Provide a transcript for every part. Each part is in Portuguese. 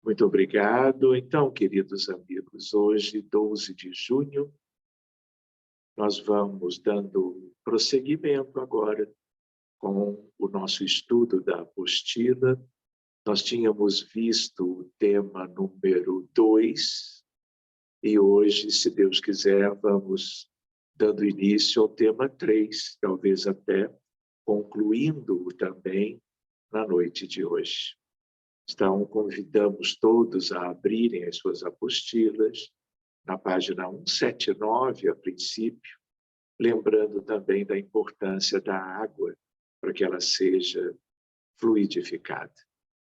Muito obrigado. Então, queridos amigos, hoje, 12 de junho, nós vamos dando prosseguimento agora com o nosso estudo da apostila. Nós tínhamos visto o tema número 2 e hoje, se Deus quiser, vamos dando início ao tema 3, talvez até concluindo-o também na noite de hoje. Então, convidamos todos a abrirem as suas apostilas, na página 179, a princípio, lembrando também da importância da água para que ela seja fluidificada.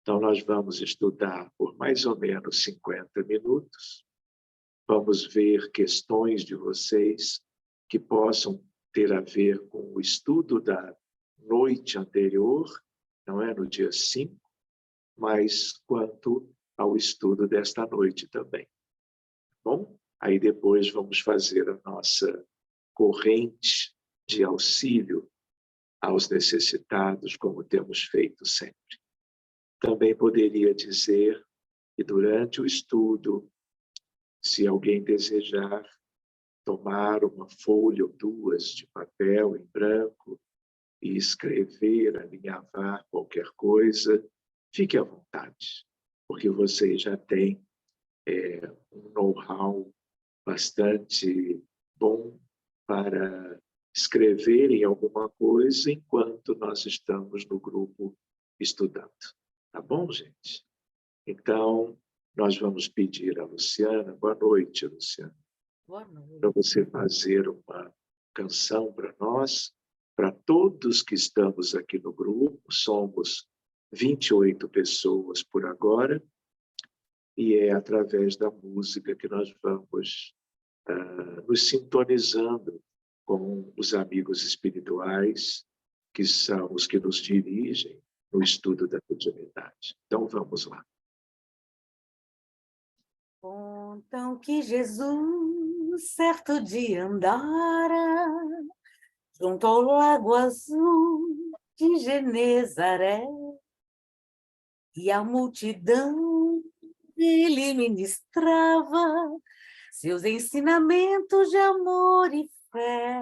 Então, nós vamos estudar por mais ou menos 50 minutos. Vamos ver questões de vocês que possam ter a ver com o estudo da noite anterior, não é? No dia 5, mas quanto ao estudo desta noite também. Bom, aí depois vamos fazer a nossa corrente de auxílio aos necessitados, como temos feito sempre. Também poderia dizer que durante o estudo, se alguém desejar tomar uma folha ou duas de papel em branco e escrever, alinhavar qualquer coisa, fique à vontade, porque vocês já têm um know-how bastante bom para escreverem alguma coisa enquanto nós estamos no grupo estudando. Tá bom, gente? Então, nós vamos pedir a Luciana, boa noite, Luciana, Boa noite. para você fazer uma canção para nós, para todos que estamos aqui no grupo, somos 28 pessoas por agora, e é através da música que nós vamos nos sintonizando com os amigos espirituais, que são os que nos dirigem no estudo da mediunidade. Então, vamos lá. Contam que Jesus certo dia andara junto ao lago azul de Genezaré, e a multidão ele ministrava seus ensinamentos de amor e fé.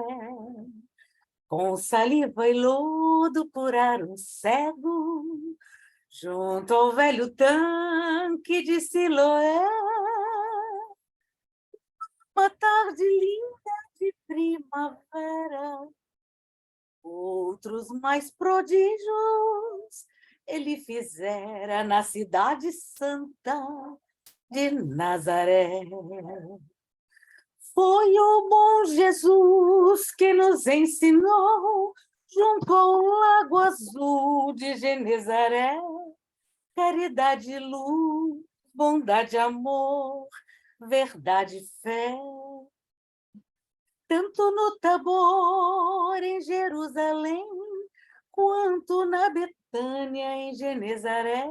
Com saliva e lodo curar um cego, junto ao velho tanque de Siloé. Uma tarde linda de primavera, outros mais prodígios ele fizera na cidade santa de Nazaré. Foi o bom Jesus que nos ensinou, junto ao lago azul de Genezaré, caridade, luz, bondade, amor, verdade e fé. Tanto no Tabor, em Jerusalém, quanto na Betânia, em Genezaré,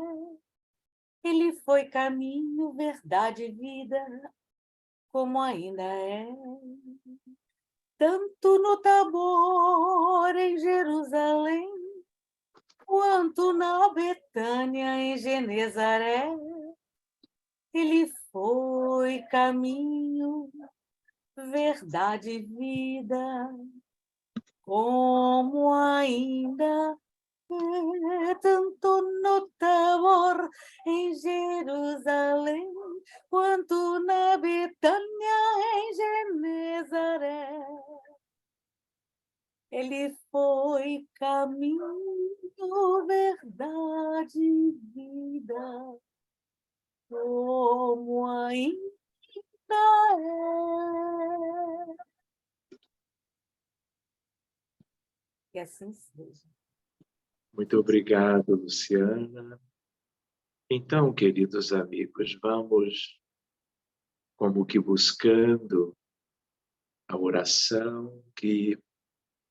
ele foi caminho, verdade e vida, como ainda é. Tanto no Tabor, em Jerusalém, quanto na Betânia, em Genezaré, ele foi caminho, verdade e vida, como ainda é. Tanto no Tabor, em Jerusalém, quanto na Betânia, em Genezaré, ele foi caminho, verdade e vida, como ainda é. Que assim seja. Muito obrigado, Luciana. Então, queridos amigos, vamos como que buscando a oração que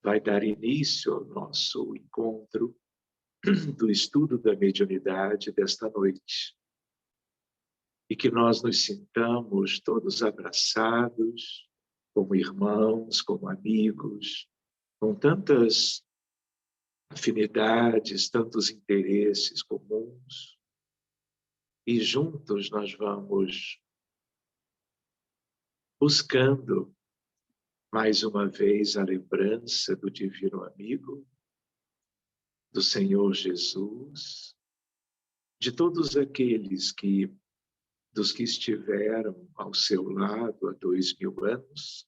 vai dar início ao nosso encontro do estudo da mediunidade desta noite. E que nós nos sintamos todos abraçados, como irmãos, como amigos, com tantas afinidades, tantos interesses comuns, e juntos nós vamos buscando mais uma vez a lembrança do Divino Amigo, do Senhor Jesus, de todos aqueles dos que estiveram ao seu lado há 2000 anos,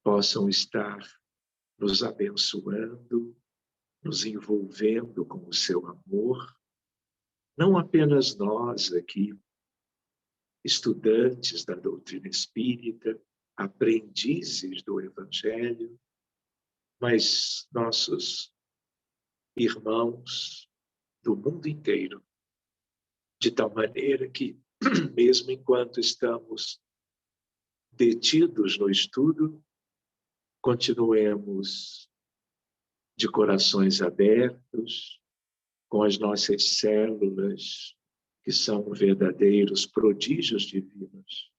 possam estar nos abençoando, nos envolvendo com o seu amor, não apenas nós aqui, estudantes da doutrina espírita, aprendizes do Evangelho, mas nossos irmãos do mundo inteiro, de tal maneira que, mesmo enquanto estamos detidos no estudo, continuemos de corações abertos, com as nossas células, que são verdadeiros prodígios divinos,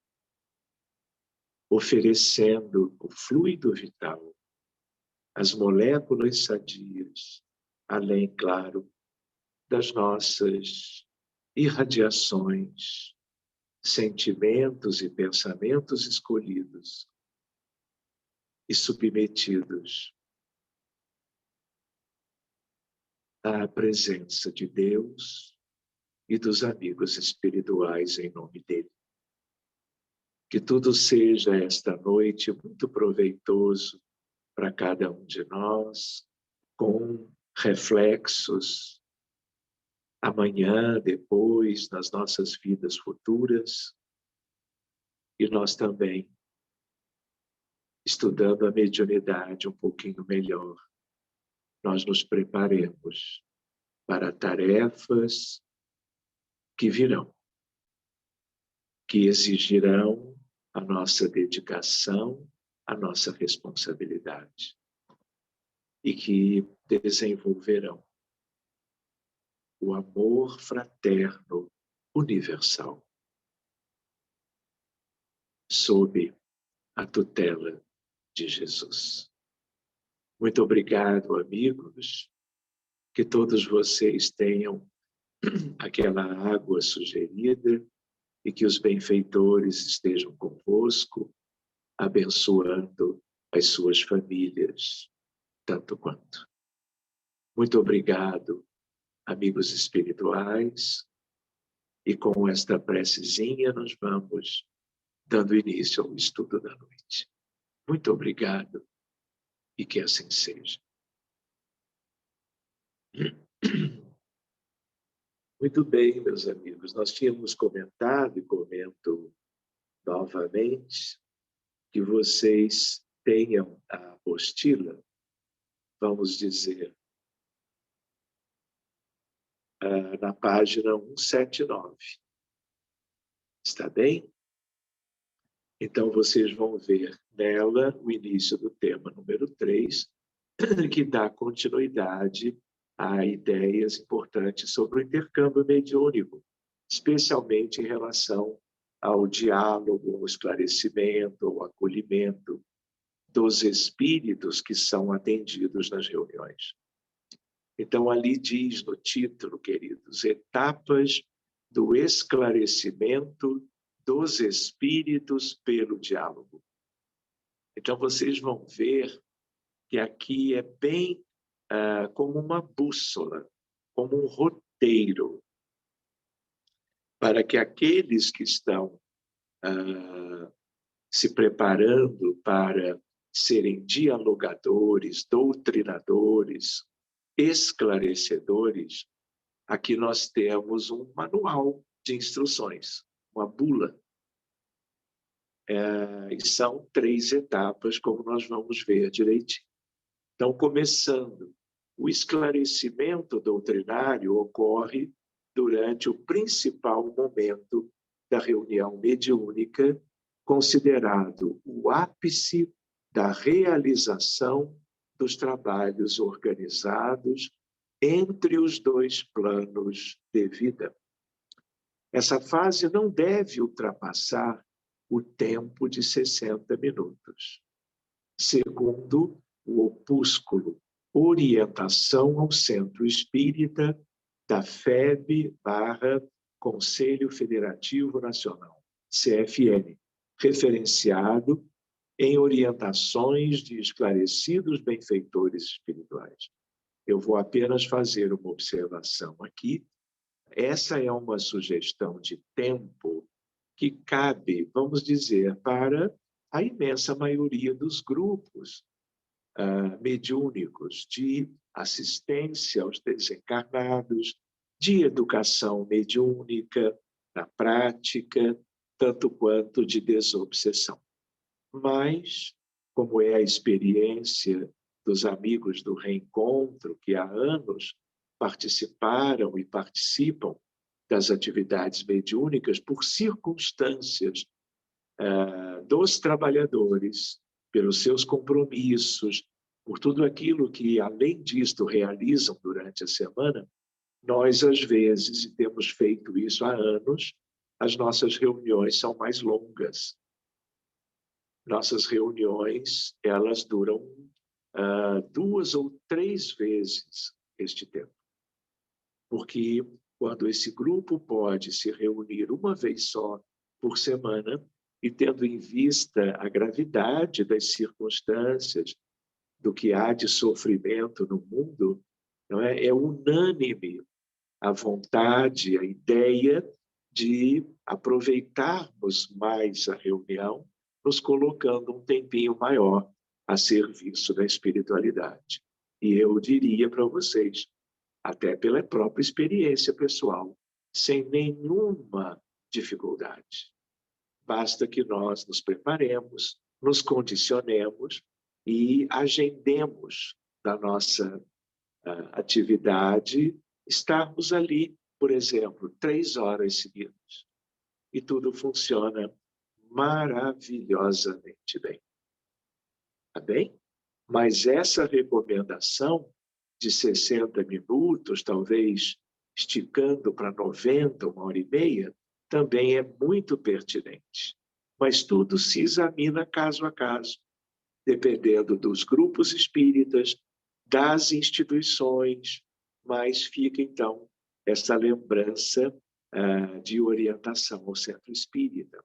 oferecendo o fluido vital, as moléculas sadias, além, claro, das nossas irradiações, sentimentos e pensamentos escolhidos e submetidos à presença de Deus e dos amigos espirituais em nome dele. Que tudo seja esta noite muito proveitoso para cada um de nós, com reflexos amanhã, depois, nas nossas vidas futuras, e nós também estudando a mediunidade um pouquinho melhor, nós nos preparemos para tarefas que virão, que exigirão a nossa dedicação, a nossa responsabilidade, e que desenvolverão o amor fraterno universal, sob a tutela de Jesus. Muito obrigado, amigos, que todos vocês tenham aquela água sugerida e que os benfeitores estejam convosco, abençoando as suas famílias, tanto quanto. Muito obrigado, amigos espirituais, e com esta precezinha nós vamos dando início ao estudo da noite. Muito obrigado e que assim seja. Muito bem, meus amigos, nós tínhamos comentado e comento novamente que vocês tenham a apostila, vamos dizer, na página 179. Está bem? Então, vocês vão ver nela o início do tema número 3, que dá continuidade a ideias importantes sobre o intercâmbio mediúnico, especialmente em relação ao diálogo, ao esclarecimento, ao acolhimento dos espíritos que são atendidos nas reuniões. Então, ali diz no título, queridos, etapas do esclarecimento dos espíritos pelo diálogo. Então, vocês vão ver que aqui é bem como uma bússola, como um roteiro, para que aqueles que estão se preparando para serem dialogadores, doutrinadores, esclarecedores, aqui nós temos um manual de instruções, uma bula. E são 3 etapas, como nós vamos ver direitinho. Então, começando, o esclarecimento doutrinário ocorre durante o principal momento da reunião mediúnica, considerado o ápice da realização dos trabalhos organizados entre os 2 planos de vida. Essa fase não deve ultrapassar o tempo de 60 minutos. Segundo o opúsculo Orientação ao Centro Espírita, da FEB/Conselho Federativo Nacional, CFN, referenciado em orientações de esclarecidos benfeitores espirituais. Eu vou apenas fazer uma observação aqui. Essa é uma sugestão de tempo que cabe, vamos dizer, para a imensa maioria dos grupos mediúnicos de assistência aos desencarnados, de educação mediúnica na prática, tanto quanto de desobsessão. Mas, como é a experiência dos amigos do reencontro, que há anos participaram e participam das atividades mediúnicas por circunstâncias dos trabalhadores, pelos seus compromissos, por tudo aquilo que, além disto, realizam durante a semana, nós, às vezes, e temos feito isso há anos, as nossas reuniões são mais longas. Nossas reuniões, elas duram 2 ou 3 vezes este tempo. Porque quando esse grupo pode se reunir uma vez só por semana, e tendo em vista a gravidade das circunstâncias, do que há de sofrimento no mundo, não é? É unânime a vontade, a ideia de aproveitarmos mais a reunião, nos colocando um tempinho maior a serviço da espiritualidade. E eu diria para vocês, até pela própria experiência pessoal, sem nenhuma dificuldade. Basta que nós nos preparemos, nos condicionemos e agendemos da nossa atividade, estarmos ali, por exemplo, 3 horas seguidas. E tudo funciona maravilhosamente bem. Tá bem? Mas essa recomendação de 60 minutos, talvez esticando para 90, 1h30, também é muito pertinente. Mas tudo se examina caso a caso, dependendo dos grupos espíritas, das instituições, mas fica, então, essa lembrança de orientação ao centro espírita,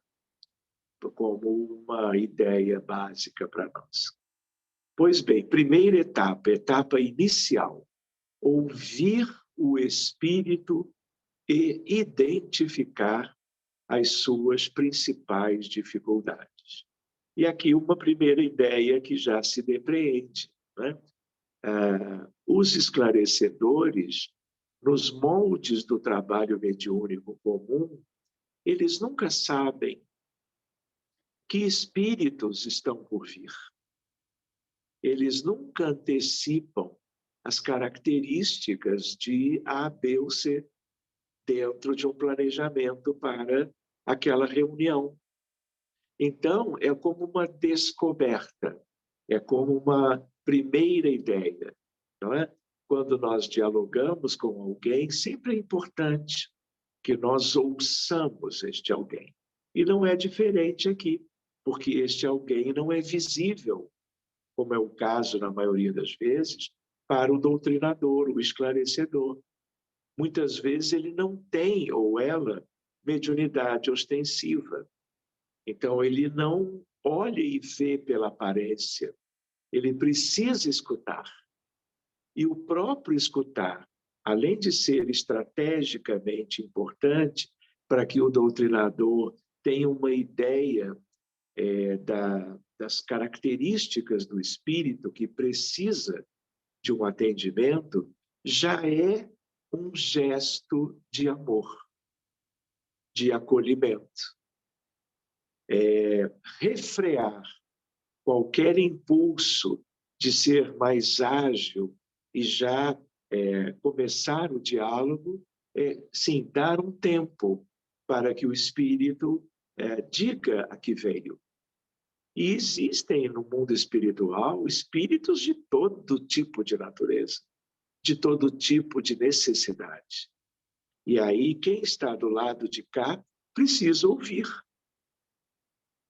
como uma ideia básica para nós. Pois bem, primeira etapa, etapa inicial, ouvir o espírito e identificar as suas principais dificuldades. E aqui uma primeira ideia que já se depreende, né? Os esclarecedores, nos moldes do trabalho mediúnico comum, eles nunca sabem que espíritos estão por vir. Eles nunca antecipam as características de A, B ou C dentro de um planejamento para aquela reunião. Então, é como uma descoberta, é como uma primeira ideia, não é? Quando nós dialogamos com alguém, sempre é importante que nós ouçamos este alguém. E não é diferente aqui, porque este alguém não é visível, como é o caso na maioria das vezes, para o doutrinador, o esclarecedor. Muitas vezes ele não tem, ou ela, mediunidade ostensiva. Então, ele não olha e vê pela aparência. Ele precisa escutar. E o próprio escutar, além de ser estrategicamente importante para que o doutrinador tenha uma ideia das características do espírito que precisa de um atendimento, já é um gesto de amor, de acolhimento. Refrear qualquer impulso de ser mais ágil e já começar o diálogo, sim, dar um tempo para que o espírito diga a que veio. E existem no mundo espiritual espíritos de todo tipo de natureza, de todo tipo de necessidade. E aí, quem está do lado de cá precisa ouvir,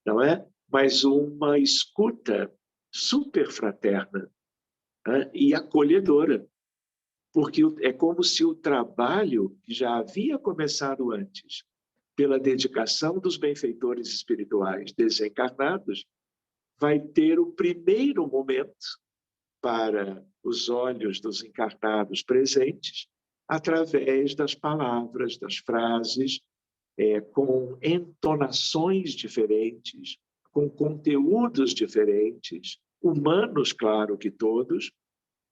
não é? Mas uma escuta super fraterna, né? E acolhedora, porque é como se o trabalho que já havia começado antes, pela dedicação dos benfeitores espirituais desencarnados, vai ter o primeiro momento para os olhos dos encarnados presentes, através das palavras, das frases, com entonações diferentes, com conteúdos diferentes, humanos, claro que todos,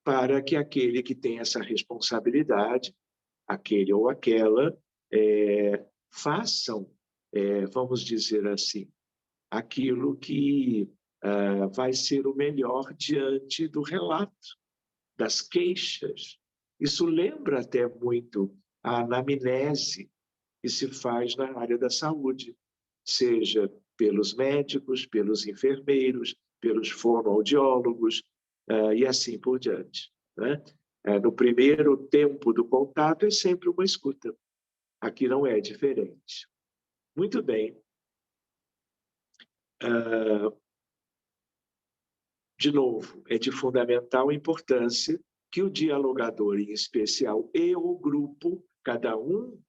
para que aquele que tem essa responsabilidade, aquele ou aquela, façam, vamos dizer assim, aquilo que vai ser o melhor diante do relato, das queixas. Isso lembra até muito a anamnese que se faz na área da saúde, seja pelos médicos, pelos enfermeiros, pelos fonoaudiólogos, e assim por diante, né? No primeiro tempo do contato é sempre uma escuta. Aqui não é diferente. Muito bem. De novo, é de fundamental importância que o dialogador, em especial, e o grupo, cada um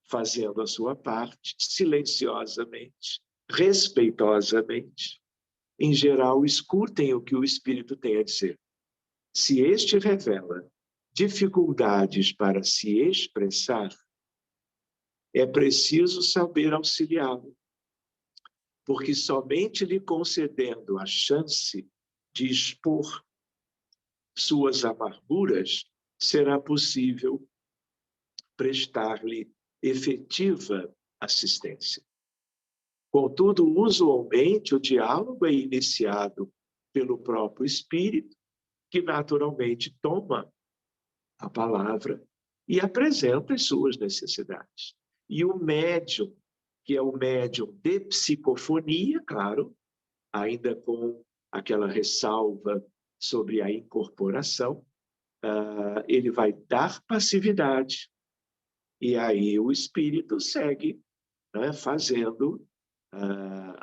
fazendo a sua parte, silenciosamente, respeitosamente, em geral, escutem o que o Espírito tem a dizer. Se este revela dificuldades para se expressar, é preciso saber auxiliá-lo, porque somente lhe concedendo a chance de expor suas amarguras, será possível prestar-lhe efetiva assistência. Contudo, usualmente, o diálogo é iniciado pelo próprio espírito, que naturalmente toma a palavra e apresenta as suas necessidades. E o médium, que é o médium de psicofonia, claro, ainda com aquela ressalva sobre a incorporação, ele vai dar passividade. E aí o espírito segue, né, fazendo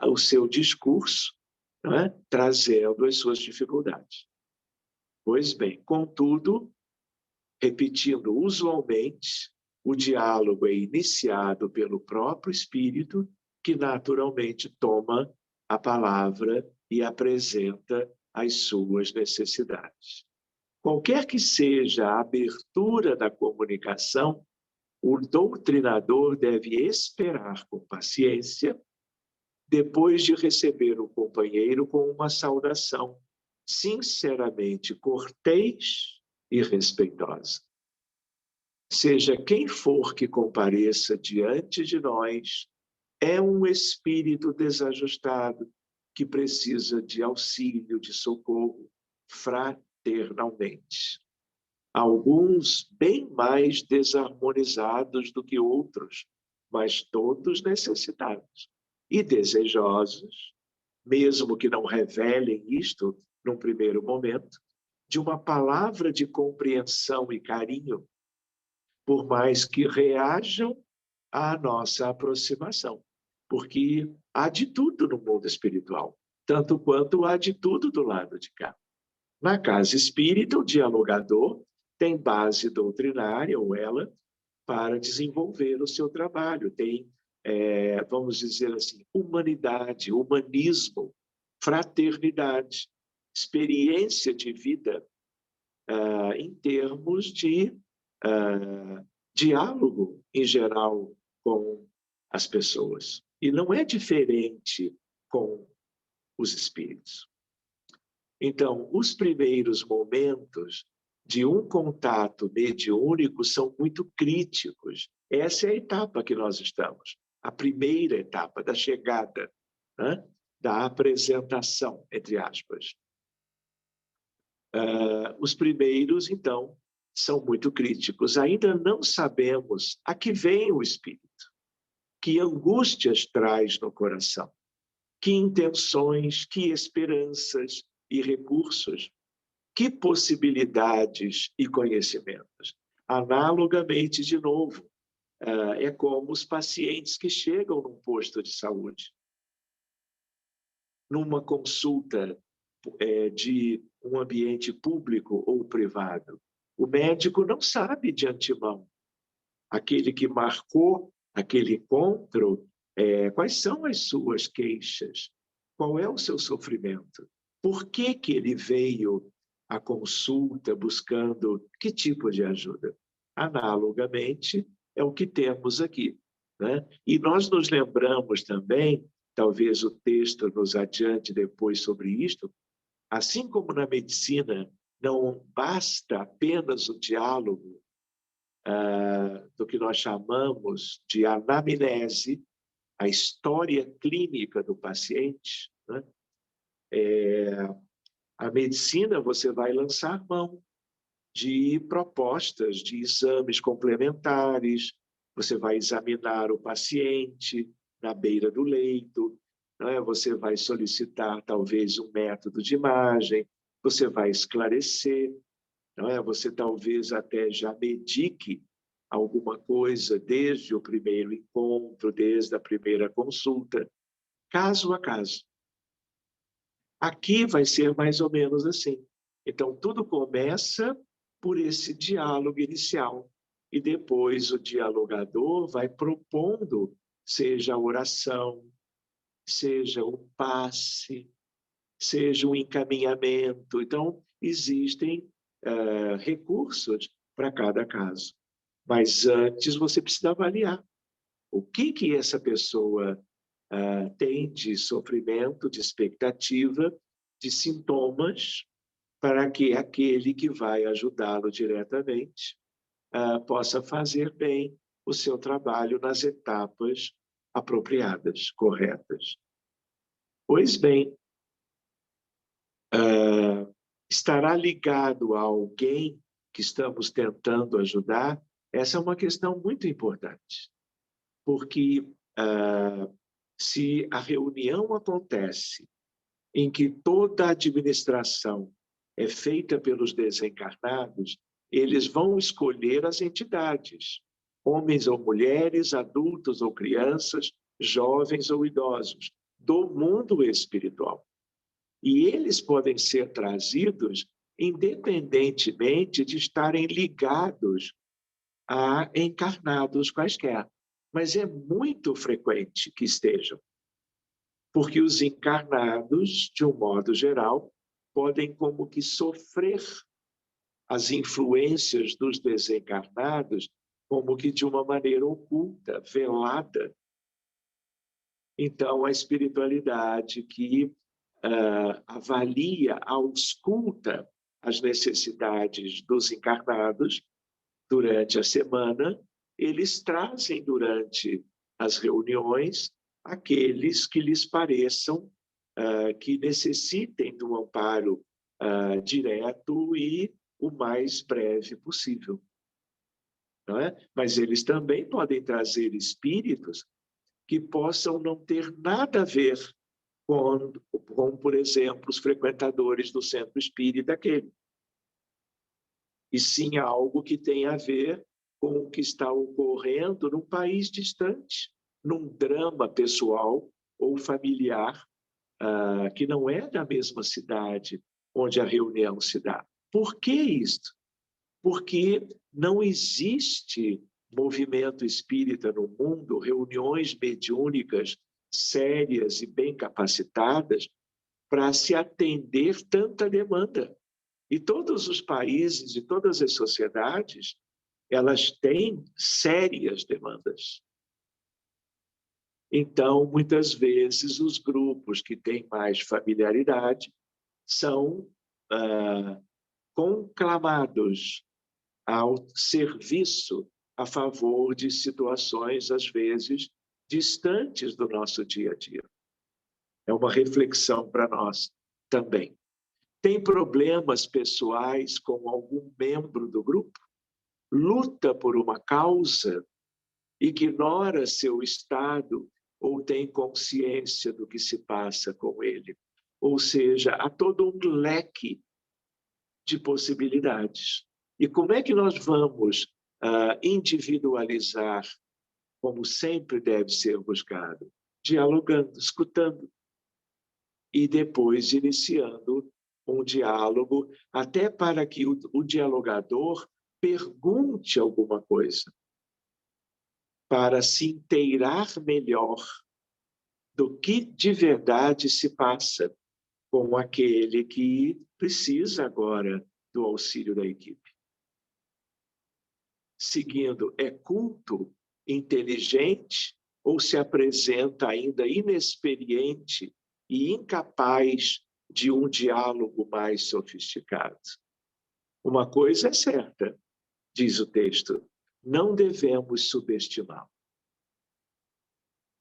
o seu discurso, né, trazendo as suas dificuldades. Pois bem, contudo, repetindo, usualmente, o diálogo é iniciado pelo próprio espírito, que naturalmente toma a palavra e apresenta as suas necessidades. Qualquer que seja a abertura da comunicação, o doutrinador deve esperar com paciência, depois de receber o companheiro com uma saudação sinceramente cortês e respeitosa. Seja quem for que compareça diante de nós, é um espírito desajustado que precisa de auxílio, de socorro, fraternalmente. Alguns bem mais desarmonizados do que outros, mas todos necessitados e desejosos, mesmo que não revelem isto num primeiro momento, de uma palavra de compreensão e carinho, por mais que reajam à nossa aproximação, porque há de tudo no mundo espiritual, tanto quanto há de tudo do lado de cá. Na casa espírita, o dialogador tem base doutrinária, ou ela, para desenvolver o seu trabalho. Tem, vamos dizer assim, humanidade, humanismo, fraternidade, experiência de vida em termos de diálogo, em geral, com as pessoas. E não é diferente com os espíritos. Então, os primeiros momentos de um contato mediúnico são muito críticos. Essa é a etapa que nós estamos, a primeira etapa da chegada, né? Da apresentação, entre aspas. Os primeiros, então, são muito críticos. Ainda não sabemos a que vem o espírito, que angústias traz no coração, que intenções, que esperanças e recursos, que possibilidades e conhecimentos. Analogamente, de novo, é como os pacientes que chegam num posto de saúde, numa consulta de um ambiente público ou privado. O médico não sabe de antemão. Aquele que marcou aquele encontro, quais são as suas queixas? Qual é o seu sofrimento? Por que que ele veio à consulta buscando que tipo de ajuda? Analogamente, é o que temos aqui, né? E nós nos lembramos também, talvez o texto nos adiante depois sobre isto, assim como na medicina não basta apenas o diálogo do que nós chamamos de anamnese, a história clínica do paciente, né? A medicina, você vai lançar mão de propostas de exames complementares, você vai examinar o paciente na beira do leito, né? Você vai solicitar talvez um método de imagem, você vai esclarecer, não é? Você talvez até já medique alguma coisa desde o primeiro encontro, desde a primeira consulta, caso a caso. Aqui vai ser mais ou menos assim. Então, tudo começa por esse diálogo inicial. E depois o dialogador vai propondo, seja a oração, seja o passe, seja o encaminhamento. Então, existem recursos para cada caso. Mas antes você precisa avaliar o que essa pessoa tem de sofrimento, de expectativa, de sintomas, para que aquele que vai ajudá-lo diretamente possa fazer bem o seu trabalho nas etapas apropriadas, corretas. Pois bem, estará ligado a alguém que estamos tentando ajudar? Essa é uma questão muito importante, porque se a reunião acontece em que toda a administração é feita pelos desencarnados, eles vão escolher as entidades, homens ou mulheres, adultos ou crianças, jovens ou idosos, do mundo espiritual. E eles podem ser trazidos independentemente de estarem ligados a encarnados quaisquer. Mas é muito frequente que estejam, porque os encarnados, de um modo geral, podem como que sofrer as influências dos desencarnados como que de uma maneira oculta, velada. Então, a espiritualidade que avalia, ausculta as necessidades dos encarnados durante a semana, eles trazem durante as reuniões aqueles que lhes pareçam que necessitem de um amparo direto e o mais breve possível. Não é? Mas eles também podem trazer espíritos que possam não ter nada a ver com, por exemplo, os frequentadores do centro espírita aquele. E sim algo que tem a ver com o que está ocorrendo num país distante, num drama pessoal ou familiar que não é da mesma cidade onde a reunião se dá. Por que isto? Porque não existe movimento espírita no mundo, reuniões mediúnicas sérias e bem capacitadas para se atender tanta demanda. E todos os países e todas as sociedades, elas têm sérias demandas. Então, muitas vezes, os grupos que têm mais familiaridade são conclamados ao serviço a favor de situações, às vezes, distantes do nosso dia a dia. É uma reflexão para nós também. Tem problemas pessoais com algum membro do grupo? Luta por uma causa? Ignora seu estado ou tem consciência do que se passa com ele? Ou seja, há todo um leque de possibilidades. E como é que nós vamos individualizar, como sempre deve ser buscado? Dialogando, escutando. E depois iniciando um diálogo, até para que o dialogador pergunte alguma coisa, para se inteirar melhor do que de verdade se passa com aquele que precisa agora do auxílio da equipe. Seguindo, é culto, inteligente ou se apresenta ainda inexperiente e incapaz de um diálogo mais sofisticado? Uma coisa é certa, diz o texto, não devemos subestimá-lo.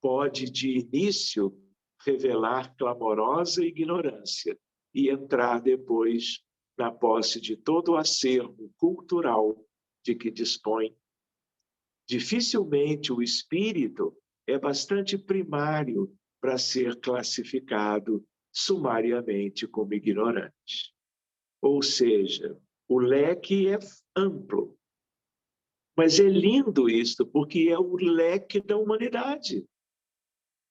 Pode, de início, revelar clamorosa ignorância e entrar depois na posse de todo o acervo cultural de que dispõe. Dificilmente o espírito é bastante primário para ser classificado sumariamente como ignorante. Ou seja, o leque é amplo. Mas é lindo isso, porque é o leque da humanidade,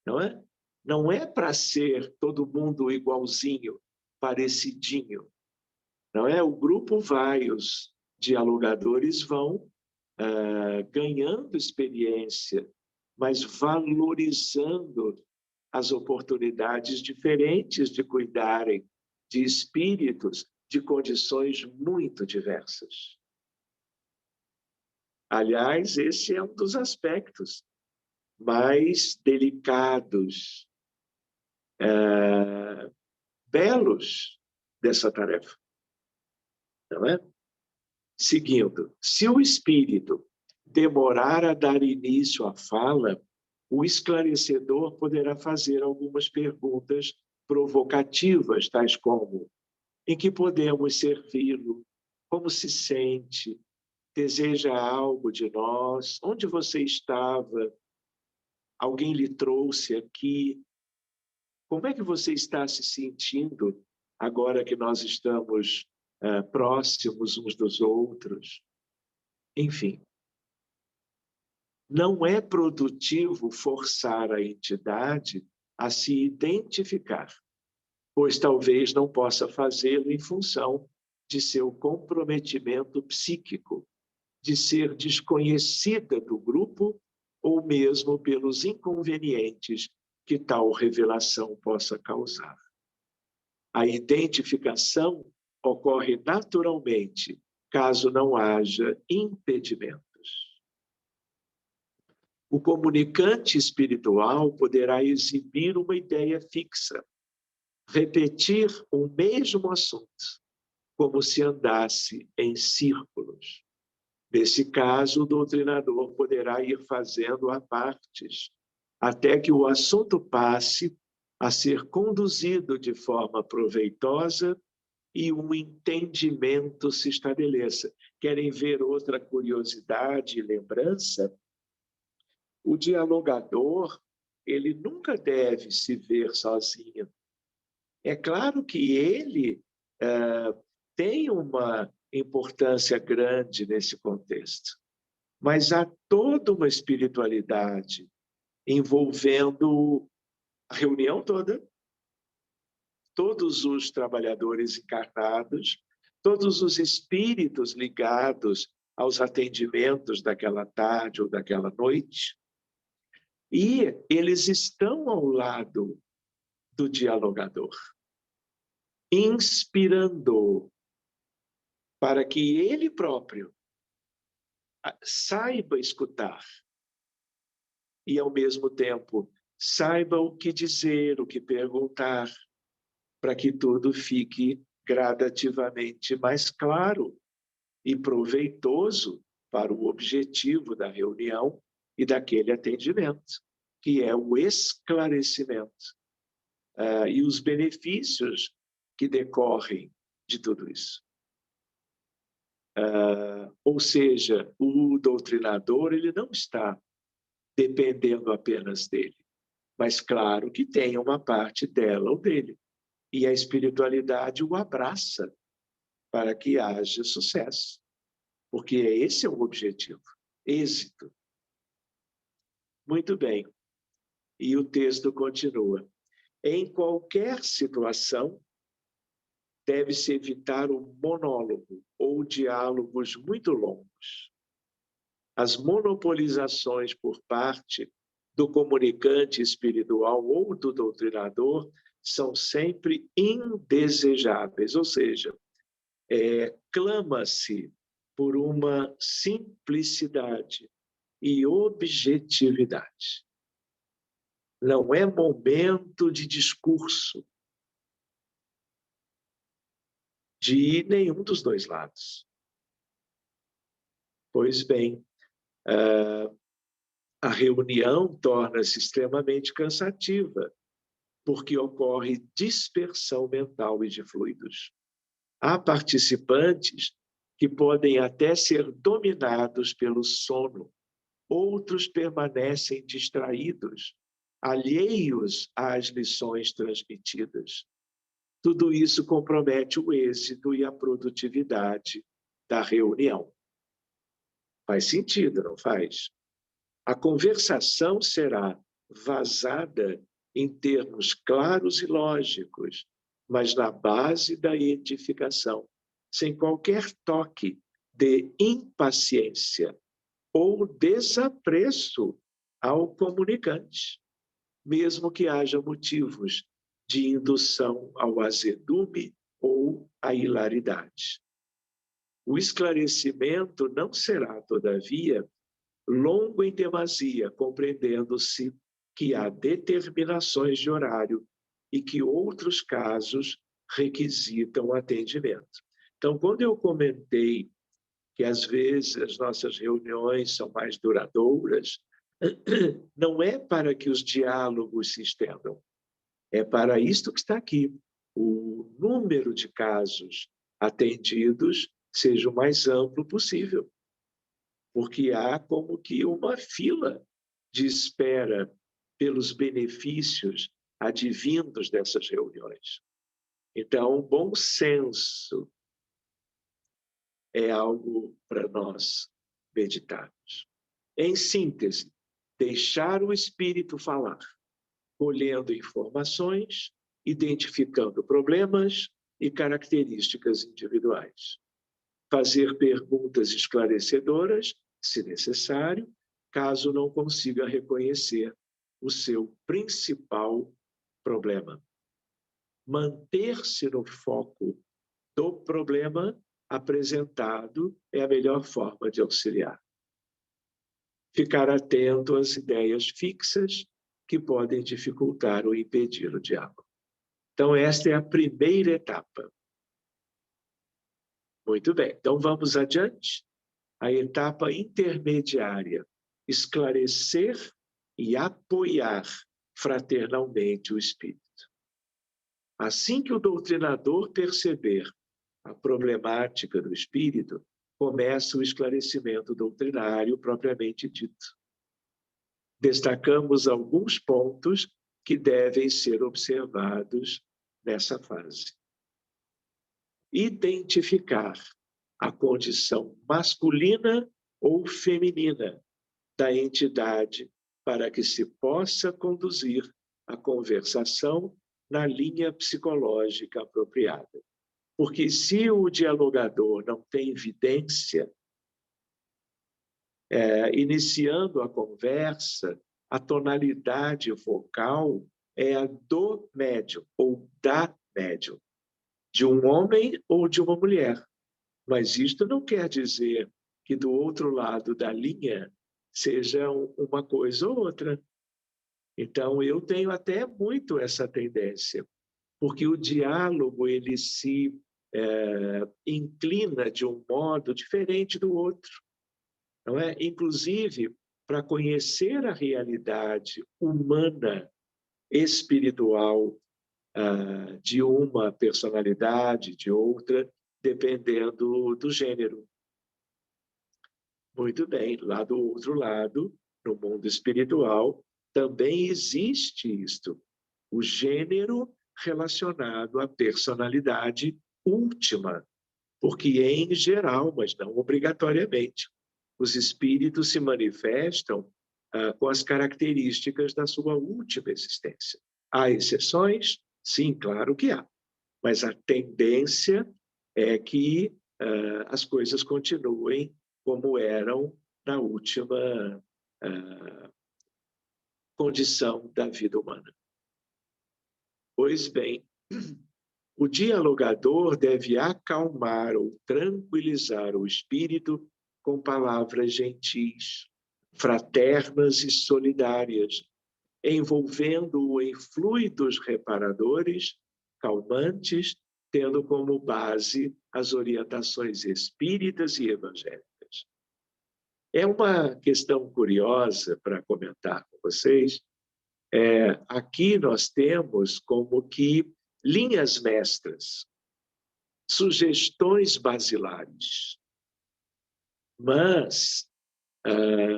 não é? Não é para ser todo mundo igualzinho, parecidinho, não é? O grupo vai, os dialogadores vão ganhando experiência, mas valorizando as oportunidades diferentes de cuidarem de espíritos de condições muito diversas. Aliás, esse é um dos aspectos mais delicados, belos dessa tarefa, não é? Seguindo, se o espírito demorar a dar início à fala, o esclarecedor poderá fazer algumas perguntas provocativas, tais como: em que podemos servi-lo? Como se sente? Deseja algo de nós? Onde você estava? Alguém lhe trouxe aqui? Como é que você está se sentindo agora que nós estamos próximos uns dos outros? Enfim, não é produtivo forçar a entidade a se identificar, pois talvez não possa fazê-lo em função de seu comprometimento psíquico, de ser desconhecida do grupo ou mesmo pelos inconvenientes que tal revelação possa causar. A identificação ocorre naturalmente, caso não haja impedimentos. O comunicante espiritual poderá exibir uma ideia fixa, repetir o mesmo assunto, como se andasse em círculos. Nesse caso, o doutrinador poderá ir fazendo a partes, até que o assunto passe a ser conduzido de forma proveitosa e um entendimento se estabeleça. Querem ver outra curiosidade e lembrança? O dialogador, ele nunca deve se ver sozinho. É claro que ele tem uma importância grande nesse contexto, mas há toda uma espiritualidade envolvendo a reunião toda, todos os trabalhadores encarnados, todos os espíritos ligados aos atendimentos daquela tarde ou daquela noite, e eles estão ao lado do dialogador, inspirando para que ele próprio saiba escutar e, ao mesmo tempo, saiba o que dizer, o que perguntar, para que tudo fique gradativamente mais claro e proveitoso para o objetivo da reunião e daquele atendimento, que é o esclarecimento e os benefícios que decorrem de tudo isso. Ou seja, o doutrinador ele não está dependendo apenas dele, mas claro que tem uma parte dela ou dele. E a espiritualidade o abraça para que haja sucesso, porque esse é o objetivo, êxito. Muito bem. E o texto continua. Em qualquer situação, deve-se evitar o monólogo ou diálogos muito longos. As monopolizações por parte do comunicante espiritual ou do doutrinador são sempre indesejáveis, ou seja, clama-se por uma simplicidade e objetividade. Não é momento de discurso de nenhum dos dois lados. Pois bem, a reunião torna-se extremamente cansativa, porque ocorre dispersão mental e de fluidos. Há participantes que podem até ser dominados pelo sono, outros permanecem distraídos, alheios às lições transmitidas. Tudo isso compromete o êxito e a produtividade da reunião. Faz sentido, não faz? A conversação será vazada em termos claros e lógicos, mas na base da edificação, sem qualquer toque de impaciência ou desapreço ao comunicante, mesmo que haja motivos de indução ao azedume ou à hilaridade. O esclarecimento não será, todavia, longo em demasia, compreendendo-se que há determinações de horário e que outros casos requisitam atendimento. Então, quando eu comentei que às vezes as nossas reuniões são mais duradouras, não é para que os diálogos se estendam, é para isto que está aqui. O número de casos atendidos seja o mais amplo possível, porque há como que uma fila de espera pelos benefícios advindos dessas reuniões. Então, bom senso é algo para nós meditarmos. Em síntese, deixar o espírito falar, colhendo informações, identificando problemas e características individuais. Fazer perguntas esclarecedoras, se necessário, caso não consiga reconhecer o seu principal problema. Manter-se no foco do problema apresentado é a melhor forma de auxiliar. Ficar atento às ideias fixas que podem dificultar ou impedir o diálogo. Então, esta é a primeira etapa. Muito bem, então vamos adiante. A etapa intermediária, esclarecer e apoiar fraternalmente o espírito. Assim que o doutrinador perceber a problemática do espírito, começa o esclarecimento doutrinário propriamente dito. Destacamos alguns pontos que devem ser observados nessa fase. Identificar a condição masculina ou feminina da entidade para que se possa conduzir a conversação na linha psicológica apropriada. Porque se o dialogador não tem evidência, iniciando a conversa, a tonalidade vocal é a do médium ou da médium, de um homem ou de uma mulher. Mas isto não quer dizer que do outro lado da linha seja uma coisa ou outra. Então, eu tenho até muito essa tendência, porque o diálogo ele se inclina de um modo diferente do outro, não é? Inclusive, para conhecer a realidade humana, espiritual, de uma personalidade, de outra, dependendo do gênero. Muito bem, lá do outro lado, no mundo espiritual, também existe isto, o gênero relacionado à personalidade última, porque em geral, mas não obrigatoriamente, os espíritos se manifestam com as características da sua última existência. Há exceções? Sim, claro que há. mas a tendência é que as coisas continuem como eram na última condição da vida humana. Pois bem, o dialogador deve acalmar ou tranquilizar o espírito com palavras gentis, fraternas e solidárias, envolvendo-o em fluidos reparadores, calmantes, tendo como base as orientações espíritas e evangélicas. É uma questão curiosa para comentar com vocês. Aqui nós temos como que linhas mestras, sugestões basilares, mas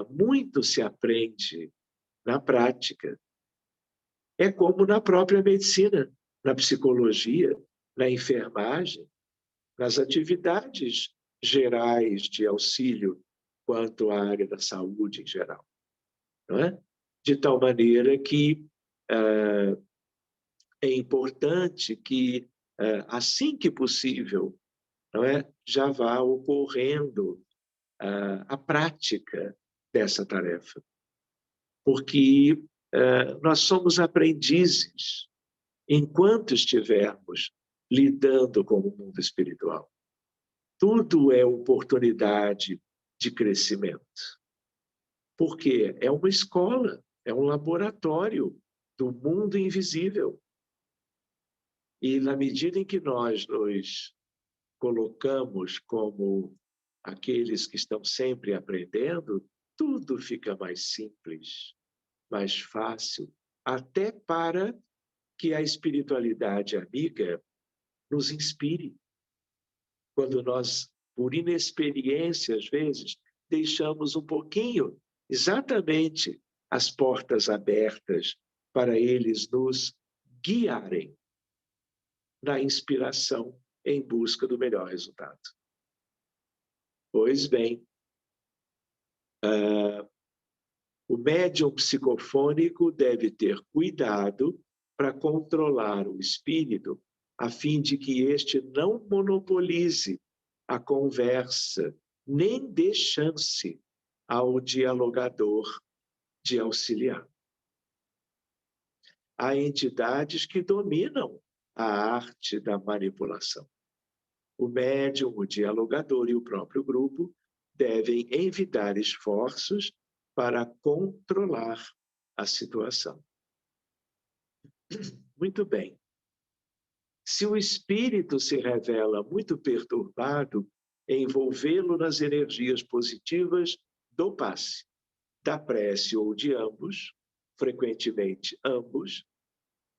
muito se aprende na prática. É como na própria medicina, na psicologia, na enfermagem, nas atividades gerais de auxílio quanto à área da saúde em geral, não é? De tal maneira que é importante que, assim que possível, não é, já vá ocorrendo a prática dessa tarefa. Porque nós somos aprendizes enquanto estivermos lidando com o mundo espiritual. Tudo é oportunidade de crescimento. Porque é uma escola, é um laboratório do mundo invisível. E na medida em que nós nos colocamos como aqueles que estão sempre aprendendo, tudo fica mais simples, mais fácil, até para que a espiritualidade amiga nos inspire. Quando nós, por inexperiência, às vezes, deixamos um pouquinho, exatamente, as portas abertas para eles nos guiarem na inspiração em busca do melhor resultado. Pois bem, o médium psicofônico deve ter cuidado para controlar o espírito, a fim de que este não monopolize a conversa, nem dê chance ao dialogador de auxiliar. Há entidades que dominam a arte da manipulação. O médium, o dialogador e o próprio grupo devem envidar esforços para controlar a situação. Muito bem. Se o espírito se revela muito perturbado, envolvê-lo nas energias positivas do passe, da prece ou de ambos, frequentemente ambos,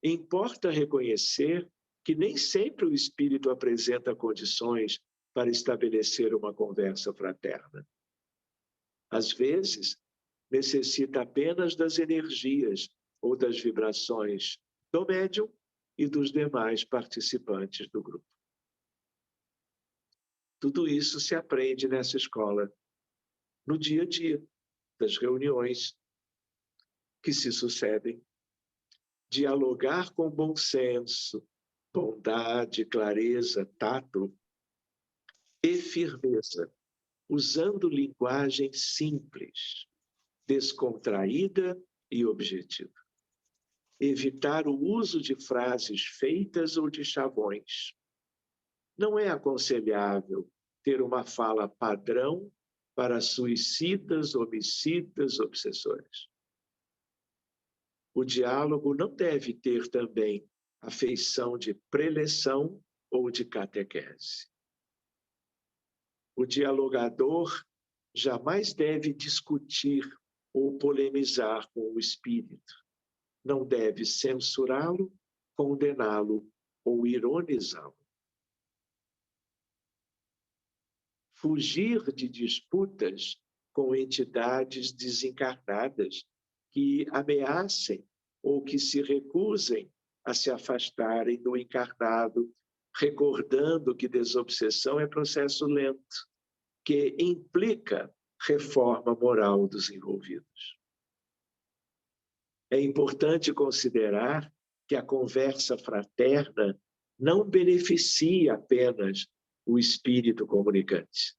importa reconhecer que nem sempre o espírito apresenta condições para estabelecer uma conversa fraterna. Às vezes, necessita apenas das energias ou das vibrações do médium e dos demais participantes do grupo. Tudo isso se aprende nessa escola, no dia a dia, das reuniões que se sucedem. Dialogar com bom senso, bondade, clareza, tato e firmeza, usando linguagem simples, descontraída e objetiva. Evitar o uso de frases feitas ou de chavões. Não é aconselhável ter uma fala padrão para suicidas, homicidas, obsessores. O diálogo não deve ter também a feição de preleção ou de catequese. O dialogador jamais deve discutir ou polemizar com o espírito. Não deve censurá-lo, condená-lo ou ironizá-lo. Fugir de disputas com entidades desencarnadas que ameacem ou que se recusem a se afastarem do encarnado, recordando que desobsessão é processo lento, que implica reforma moral dos envolvidos. É importante considerar que a conversa fraterna não beneficia apenas o espírito comunicante.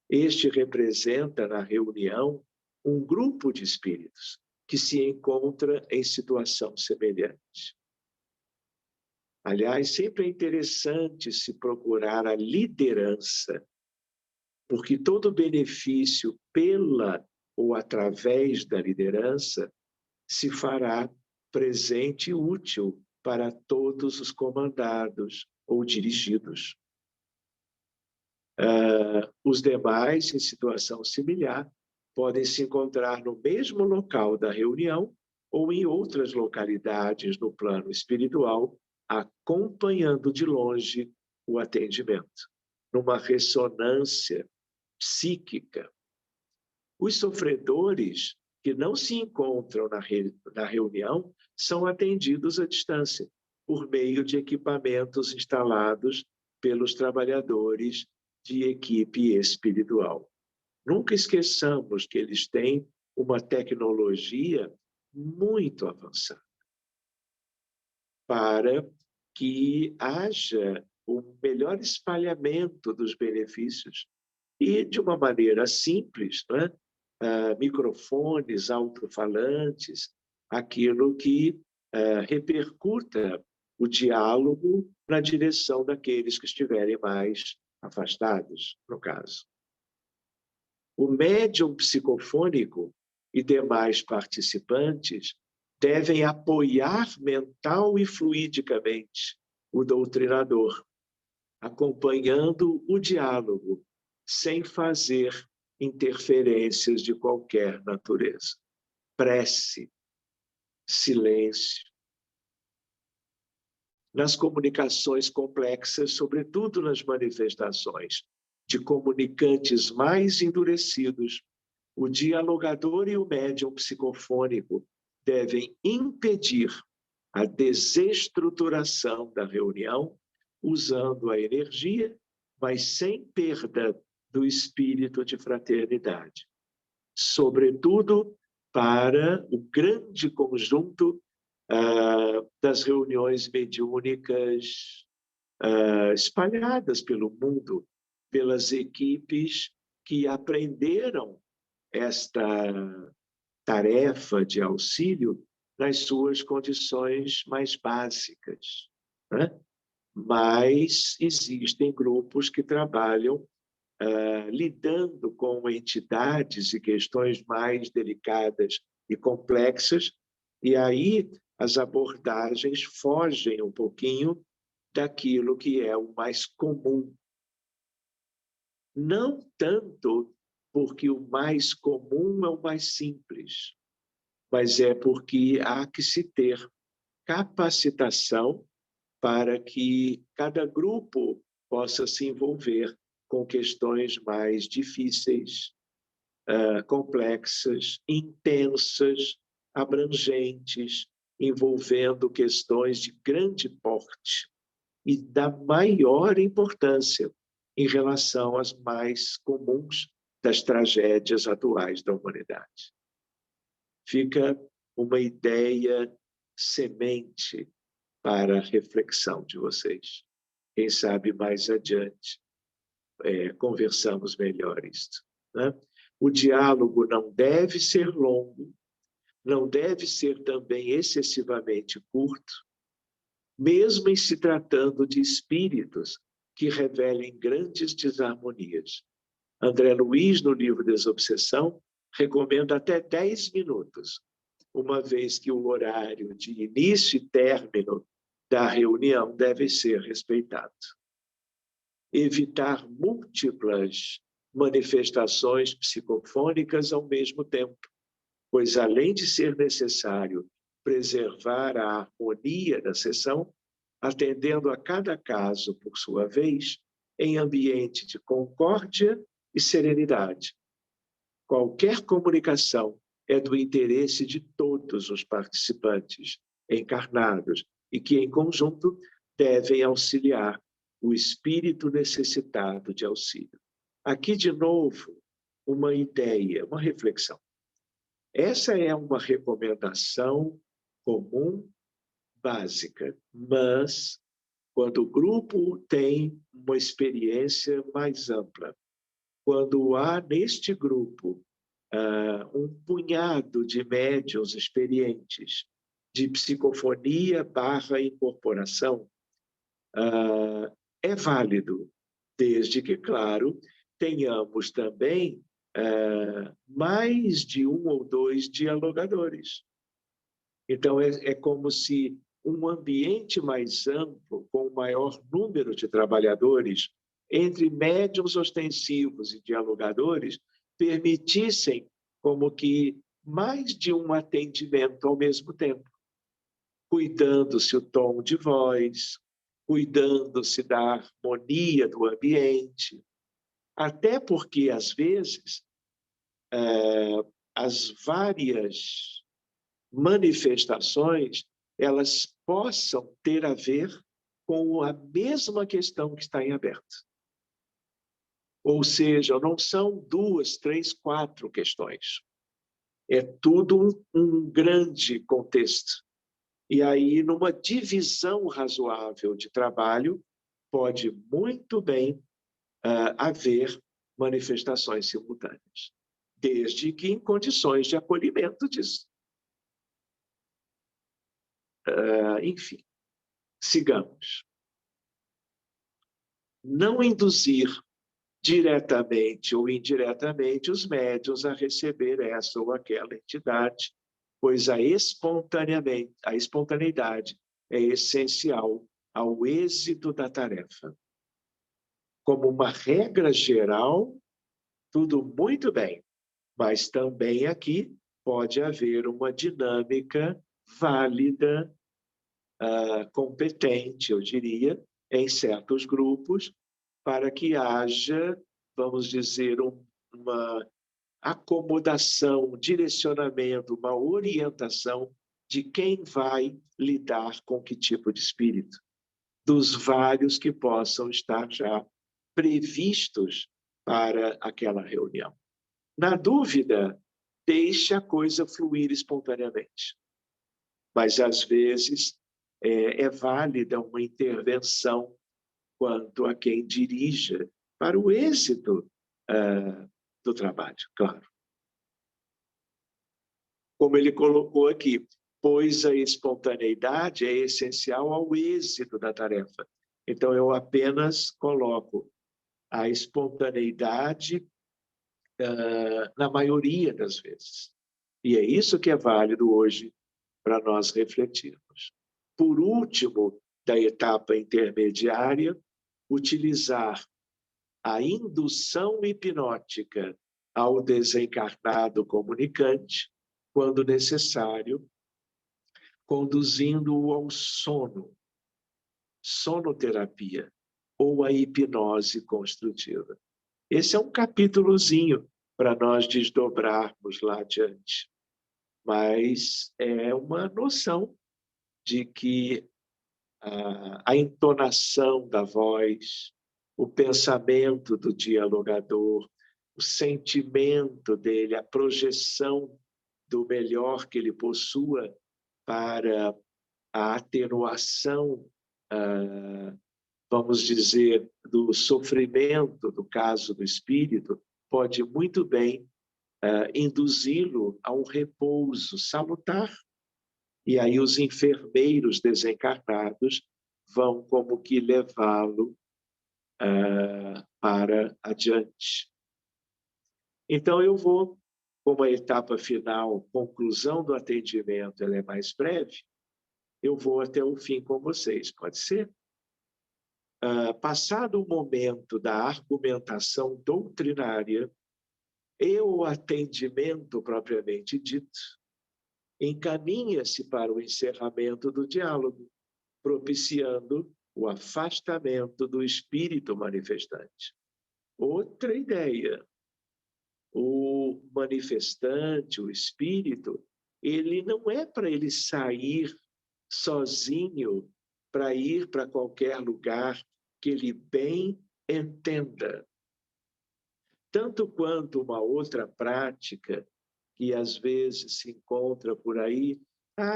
Este representa na reunião um grupo de espíritos que se encontra em situação semelhante. Aliás, sempre é interessante se procurar a liderança, porque todo benefício pela ou através da liderança se fará presente e útil para todos os comandados ou dirigidos. Os demais, em situação similar, podem se encontrar no mesmo local da reunião ou em outras localidades no plano espiritual, acompanhando de longe o atendimento, numa ressonância psíquica. Os sofredores que não se encontram na reunião são atendidos à distância, por meio de equipamentos instalados pelos trabalhadores de equipe espiritual. Nunca esqueçamos que eles têm uma tecnologia muito avançada para que haja o melhor espalhamento dos benefícios e, de uma maneira simples, né? Microfones, alto-falantes, aquilo que repercuta o diálogo na direção daqueles que estiverem mais afastados, no caso. O médium psicofônico e demais participantes devem apoiar mental e fluidicamente o doutrinador, acompanhando o diálogo, sem fazer interferências de qualquer natureza. Prece, silêncio. Nas comunicações complexas, sobretudo nas manifestações de comunicantes mais endurecidos, o dialogador e o médium psicofônico devem impedir a desestruturação da reunião, usando a energia, mas sem perda do espírito de fraternidade. Sobretudo para o grande conjunto das reuniões mediúnicas espalhadas pelo mundo, pelas equipes que aprenderam esta tarefa de auxílio nas suas condições mais básicas, né? Mas existem grupos que trabalham lidando com entidades e questões mais delicadas e complexas, e aí as abordagens fogem um pouquinho daquilo que é o mais comum. Não tanto porque o mais comum é o mais simples, mas é porque há que se ter capacitação para que cada grupo possa se envolver com questões mais difíceis, complexas, intensas, abrangentes, envolvendo questões de grande porte e da maior importância em relação às mais comuns das tragédias atuais da humanidade. Fica uma ideia semente para a reflexão de vocês. Quem sabe mais adiante conversamos melhor isto, né? O diálogo não deve ser longo, não deve ser também excessivamente curto, mesmo em se tratando de espíritos que revelem grandes desarmonias. André Luiz, no livro Desobsessão, recomenda até 10 minutos, uma vez que o horário de início e término da reunião deve ser respeitado. Evitar múltiplas manifestações psicofônicas ao mesmo tempo, pois, além de ser necessário preservar a harmonia da sessão, atendendo a cada caso por sua vez, em ambiente de concórdia e serenidade. Qualquer comunicação é do interesse de todos os participantes encarnados e que, em conjunto, devem auxiliar o espírito necessitado de auxílio. Aqui, de novo, uma ideia, uma reflexão. Essa é uma recomendação comum, básica, mas quando o grupo tem uma experiência mais ampla, quando há neste grupo um punhado de médiuns experientes de psicofonia / incorporação, é válido, desde que, claro, tenhamos também mais de um ou dois dialogadores. Então, é como se um ambiente mais amplo, com o maior número de trabalhadores, entre médiuns ostensivos e dialogadores, permitissem como que mais de um atendimento ao mesmo tempo, cuidando-se o tom de voz, cuidando-se da harmonia do ambiente, até porque, às vezes, as várias manifestações, elas possam ter a ver com a mesma questão que está em aberto. Ou seja, não são 2, 3, 4 questões. É tudo um grande contexto. E aí, numa divisão razoável de trabalho, pode muito bem haver manifestações simultâneas, desde que em condições de acolhimento disso. Enfim, sigamos. Não induzir diretamente ou indiretamente os médiuns a receber essa ou aquela entidade, pois a espontaneidade é essencial ao êxito da tarefa. Como uma regra geral, tudo muito bem, mas também aqui pode haver uma dinâmica válida, competente, eu diria, em certos grupos, para que haja, vamos dizer, uma acomodação, um direcionamento, uma orientação de quem vai lidar com que tipo de espírito, dos vários que possam estar já previstos para aquela reunião. Na dúvida, deixe a coisa fluir espontaneamente. Mas, às vezes, é válida uma intervenção quanto a quem dirija para o êxito do trabalho, claro. Como ele colocou aqui, pois a espontaneidade é essencial ao êxito da tarefa. Então, eu apenas coloco a espontaneidade na maioria das vezes. E é isso que é válido hoje para nós refletirmos. Por último, da etapa intermediária, utilizar a indução hipnótica ao desencarnado comunicante, quando necessário, conduzindo-o ao sono, sonoterapia, ou a hipnose construtiva. Esse é um capítulozinho para nós desdobrarmos lá adiante. Mas é uma noção de que a entonação da voz, o pensamento do dialogador, o sentimento dele, a projeção do melhor que ele possua para a atenuação, vamos dizer, do sofrimento, do caso do espírito, pode muito bem induzi-lo a um repouso salutar. E aí os enfermeiros desencarnados vão como que levá-lo para adiante. Então, eu vou, como a etapa final, conclusão do atendimento, ela é mais breve, eu vou até o fim com vocês, pode ser? Passado o momento da argumentação doutrinária e o atendimento propriamente dito, encaminha-se para o encerramento do diálogo, propiciando o afastamento do espírito manifestante. Outra ideia, o manifestante, o espírito, ele não é para ele sair sozinho para ir para qualquer lugar que ele bem entenda. Tanto quanto uma outra prática que às vezes se encontra por aí,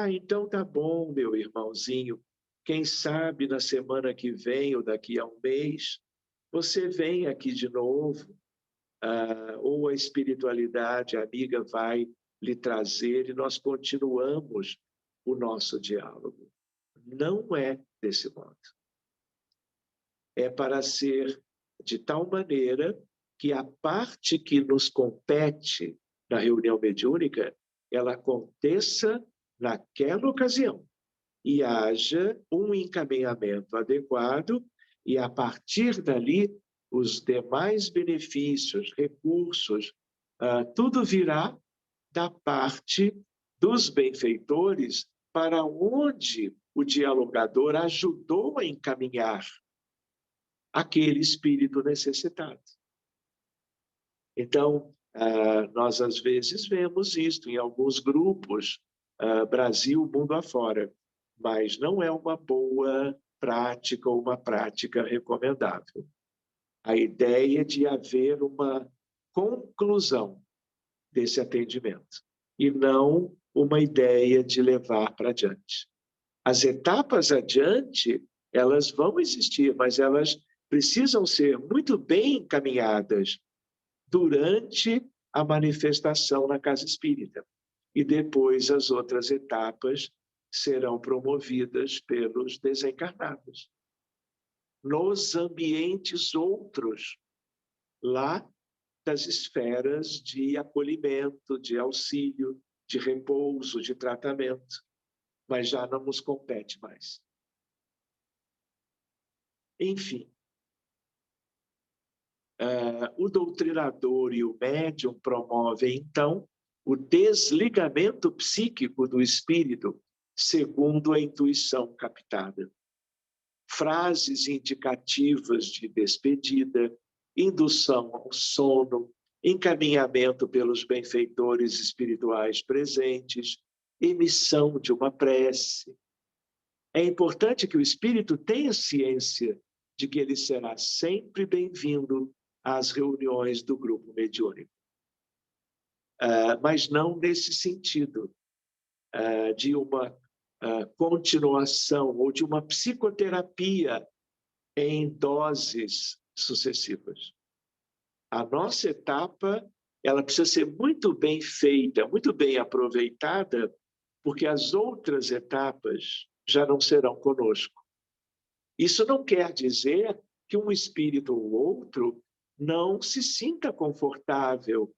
então tá bom, meu irmãozinho, Quem sabe na semana que vem ou daqui a um mês, você vem aqui de novo, ou a espiritualidade amiga vai lhe trazer e nós continuamos o nosso diálogo. Não é desse modo. É para ser de tal maneira que a parte que nos compete na reunião mediúnica, ela aconteça naquela ocasião e haja um encaminhamento adequado e, a partir dali, os demais benefícios, recursos, tudo virá da parte dos benfeitores para onde o dialogador ajudou a encaminhar aquele espírito necessitado. Então, nós às vezes vemos isto em alguns grupos, Brasil, mundo afora, mas não é uma boa prática ou uma prática recomendável. A ideia de haver uma conclusão desse atendimento e não uma ideia de levar para adiante. As etapas adiante, elas vão existir, mas elas precisam ser muito bem encaminhadas durante a manifestação na casa espírita. E depois as outras etapas serão promovidas pelos desencarnados. Nos ambientes outros, lá das esferas de acolhimento, de auxílio, de repouso, de tratamento. Mas já não nos compete mais. Enfim, o doutrinador e o médium promovem, então, o desligamento psíquico do espírito, segundo a intuição captada. Frases indicativas de despedida, indução ao sono, encaminhamento pelos benfeitores espirituais presentes, emissão de uma prece. É importante que o espírito tenha ciência de que ele será sempre bem-vindo às reuniões do grupo mediúnico. Mas não nesse sentido de uma continuação ou de uma psicoterapia em doses sucessivas. A nossa etapa, ela precisa ser muito bem feita, muito bem aproveitada, porque as outras etapas já não serão conosco. Isso não quer dizer que um espírito ou outro não se sinta confortável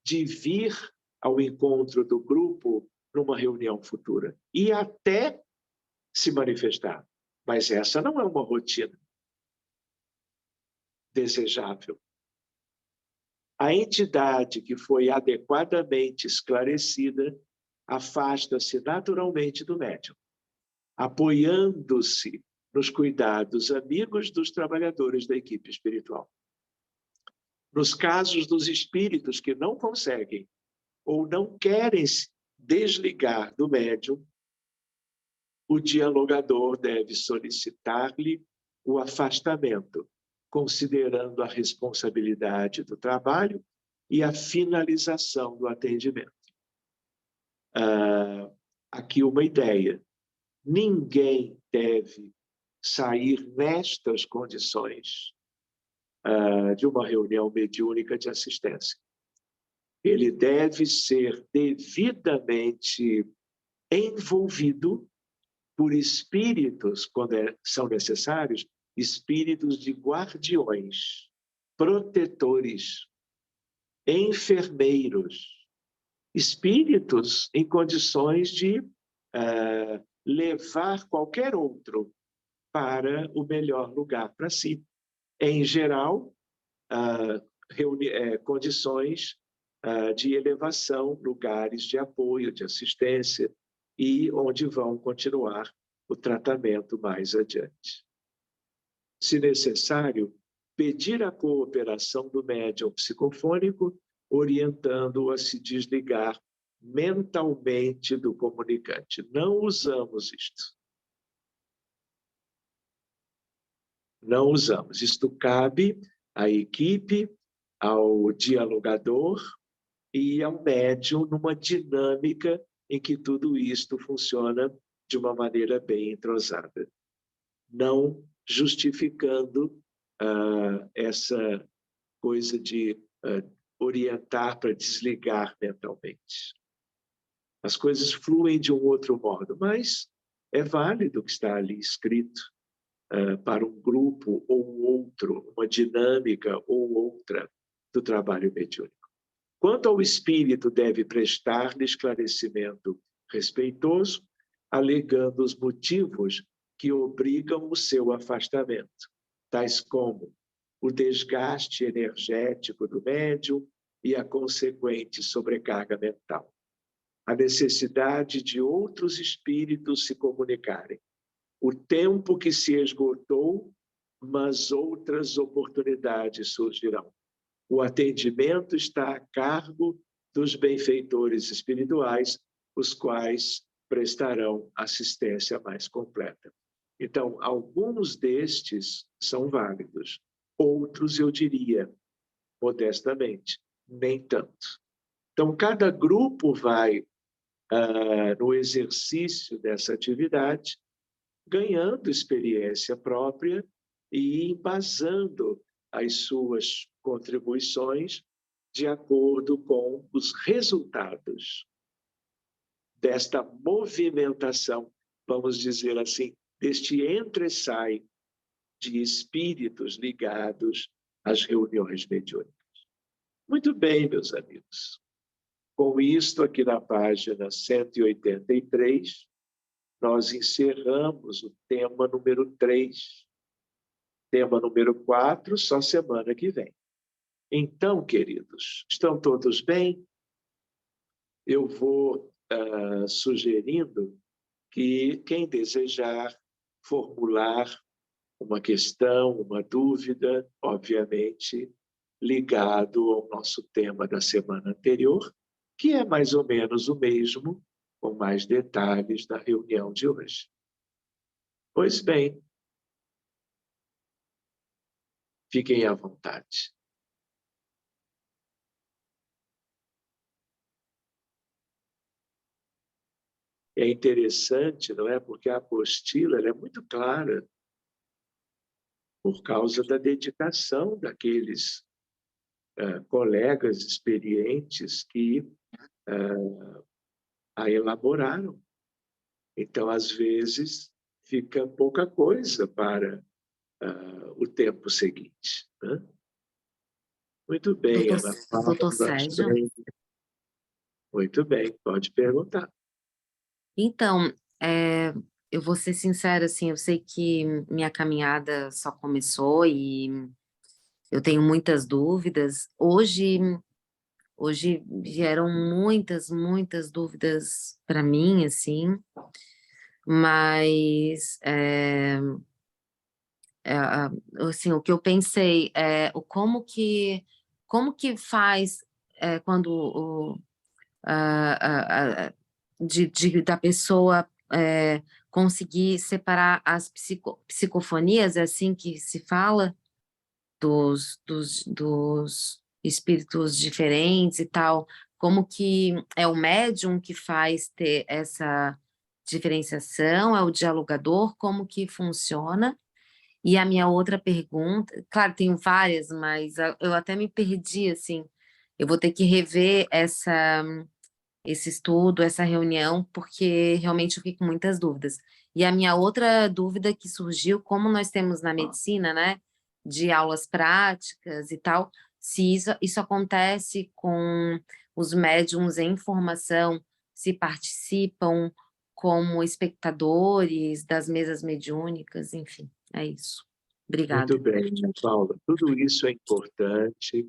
de vir ao encontro do grupo numa reunião futura e até se manifestar. Mas essa não é uma rotina desejável. A entidade que foi adequadamente esclarecida afasta-se naturalmente do médium, apoiando-se nos cuidados amigos dos trabalhadores da equipe espiritual. Nos casos dos espíritos que não conseguem ou não querem se desligar do médium, o dialogador deve solicitar-lhe o afastamento, considerando a responsabilidade do trabalho e a finalização do atendimento. Aqui uma ideia. Ninguém deve sair nestas condições de uma reunião mediúnica de assistência. Ele deve ser devidamente envolvido por espíritos, quando são necessários, espíritos de guardiões, protetores, enfermeiros, espíritos em condições de levar qualquer outro para o melhor lugar para si. Em geral, condições de elevação, lugares de apoio, de assistência, e onde vão continuar o tratamento mais adiante. Se necessário, pedir a cooperação do médium psicofônico, orientando-o a se desligar mentalmente do comunicante. Não usamos isto. Não usamos. Isto cabe à equipe, ao dialogador e ao médium numa dinâmica em que tudo isto funciona de uma maneira bem entrosada. não justificando essa coisa de orientar para desligar mentalmente. As coisas fluem de um outro modo, mas é válido o que está ali escrito para um grupo ou outro, uma dinâmica ou outra do trabalho mediúnico. Quanto ao espírito, deve prestar-lhe esclarecimento respeitoso, alegando os motivos que obrigam o seu afastamento, tais como o desgaste energético do médium e a consequente sobrecarga mental, a necessidade de outros espíritos se comunicarem, o tempo que se esgotou, mas outras oportunidades surgirão. O atendimento está a cargo dos benfeitores espirituais, os quais prestarão assistência mais completa. Então, alguns destes são válidos, outros, eu diria, modestamente, nem tanto. Então, cada grupo vai, no exercício dessa atividade, ganhando experiência própria e embasando as suas contribuições de acordo com os resultados desta movimentação, vamos dizer assim, deste entre-sai de espíritos ligados às reuniões mediúnicas. Muito bem, meus amigos. Com isto, aqui na página 183, nós encerramos o tema número 3. Tema número 4, só semana que vem. Então, queridos, estão todos bem? Eu vou sugerindo que quem desejar formular uma questão, uma dúvida, obviamente ligado ao nosso tema da semana anterior, que é mais ou menos o mesmo, com mais detalhes da reunião de hoje. Pois bem, fiquem à vontade. É interessante, não é? Porque a apostila ela é muito clara por causa da dedicação daqueles colegas experientes que a elaboraram. Então, às vezes, fica pouca coisa para o tempo seguinte, né? Muito bem, Ana Paula. Doutor Sérgio? Muito bem, pode perguntar. Então, eu vou ser sincera, assim, eu sei que minha caminhada só começou e eu tenho muitas dúvidas. Hoje vieram muitas dúvidas para mim, assim, mas assim, o que eu pensei é como que faz quando da pessoa conseguir separar as psicofonias, é assim que se fala, dos espíritos diferentes e tal, como que é o médium que faz ter essa diferenciação, é o dialogador, como que funciona? E a minha outra pergunta, claro, tenho várias, mas eu até me perdi, assim, eu vou ter que rever esse estudo, essa reunião, porque realmente eu fiquei com muitas dúvidas. E a minha outra dúvida que surgiu, como nós temos na medicina, né, de aulas práticas e tal, se isso acontece com os médiums em formação, se participam como espectadores das mesas mediúnicas, enfim, é isso. Muito Obrigada. bem, Paula. Tudo isso é importante.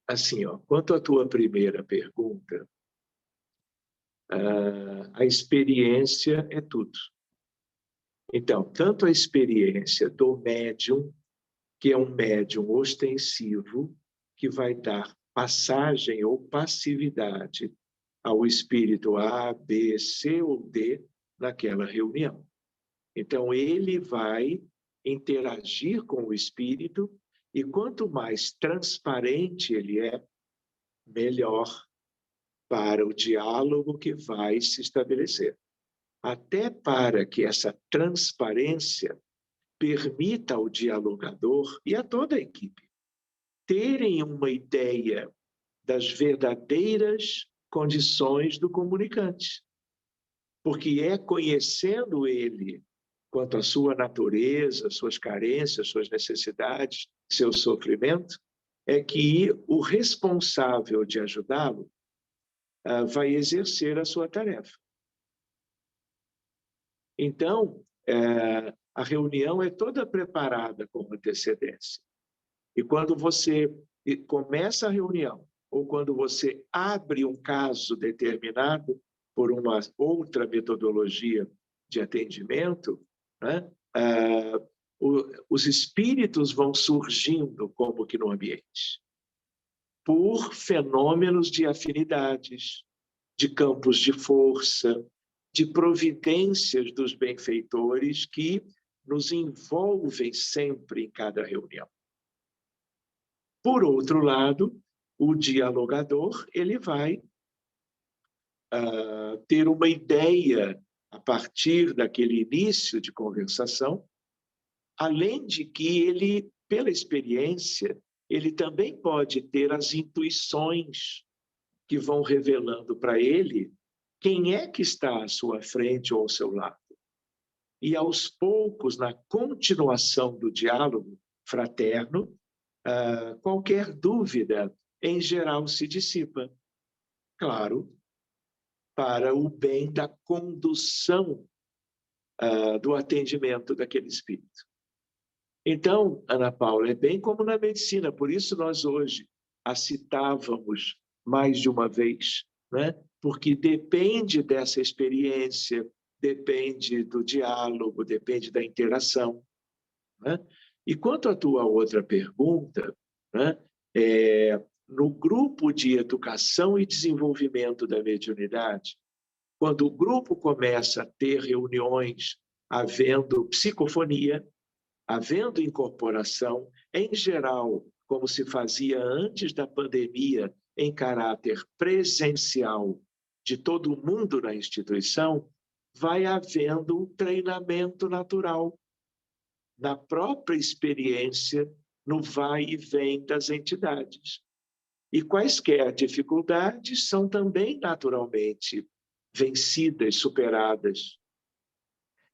Assim, ó, quanto à tua primeira pergunta, a experiência é tudo. Então, tanto a experiência do médium, que é um médium ostensivo, que vai dar passagem ou passividade ao espírito A, B, C ou D naquela reunião. Então, ele vai interagir com o espírito e quanto mais transparente ele é, melhor para o diálogo que vai se estabelecer. até para que essa transparência permita ao dialogador e a toda a equipe terem uma ideia das verdadeiras condições do comunicante. Porque é conhecendo ele quanto à sua natureza, suas carências, suas necessidades, seu sofrimento, é que o responsável de ajudá-lo vai exercer a sua tarefa. Então, a reunião é toda preparada com antecedência. E quando você começa a reunião, ou quando você abre um caso determinado por uma outra metodologia de atendimento, né, os espíritos vão surgindo como que no ambiente, por fenômenos de afinidades, de campos de força, de providências dos benfeitores que nos envolvem sempre em cada reunião. Por outro lado, o dialogador ele vai ter uma ideia a partir daquele início de conversação, além de que ele, pela experiência, ele também pode ter as intuições que vão revelando para ele quem é que está à sua frente ou ao seu lado. E, aos poucos, na continuação do diálogo fraterno, qualquer dúvida, em geral, se dissipa. Claro, para o bem da condução do atendimento daquele espírito. Então, Ana Paula, é bem como na medicina, por isso nós hoje a citávamos mais de uma vez, né? Porque depende dessa experiência, depende do diálogo, depende da interação, né? E quanto à tua outra pergunta, né? No grupo de educação e desenvolvimento da mediunidade, quando o grupo começa a ter reuniões, havendo psicofonia, havendo incorporação, em geral, como se fazia antes da pandemia, em caráter presencial de todo mundo na instituição, vai havendo um treinamento natural na própria experiência, no vai e vem das entidades. E quaisquer dificuldades são também naturalmente vencidas, superadas.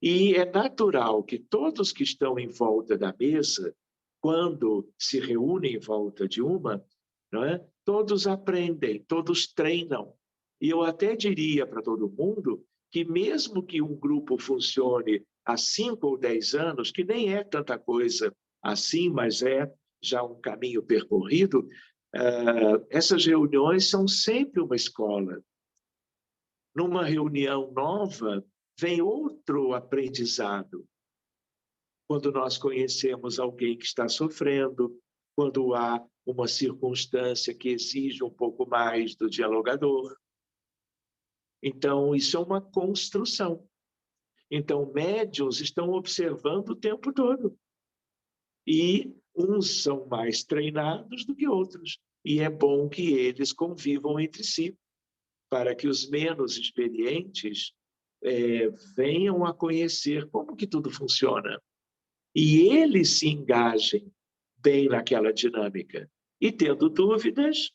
E é natural que todos que estão em volta da mesa, quando se reúnem em volta de uma, não é? Todos aprendem, todos treinam. E eu até diria para todo mundo que mesmo que um grupo funcione há 5 ou 10 anos, que nem é tanta coisa assim, mas é já um caminho percorrido, essas reuniões são sempre uma escola. Numa reunião nova, vem outro aprendizado. Quando nós conhecemos alguém que está sofrendo, quando há uma circunstância que exige um pouco mais do dialogador. Então, isso é uma construção. Então, médiuns estão observando o tempo todo. E uns são mais treinados do que outros. E é bom que eles convivam entre si, para que os menos experientes venham a conhecer como que tudo funciona. E eles se engajem bem naquela dinâmica. E, tendo dúvidas,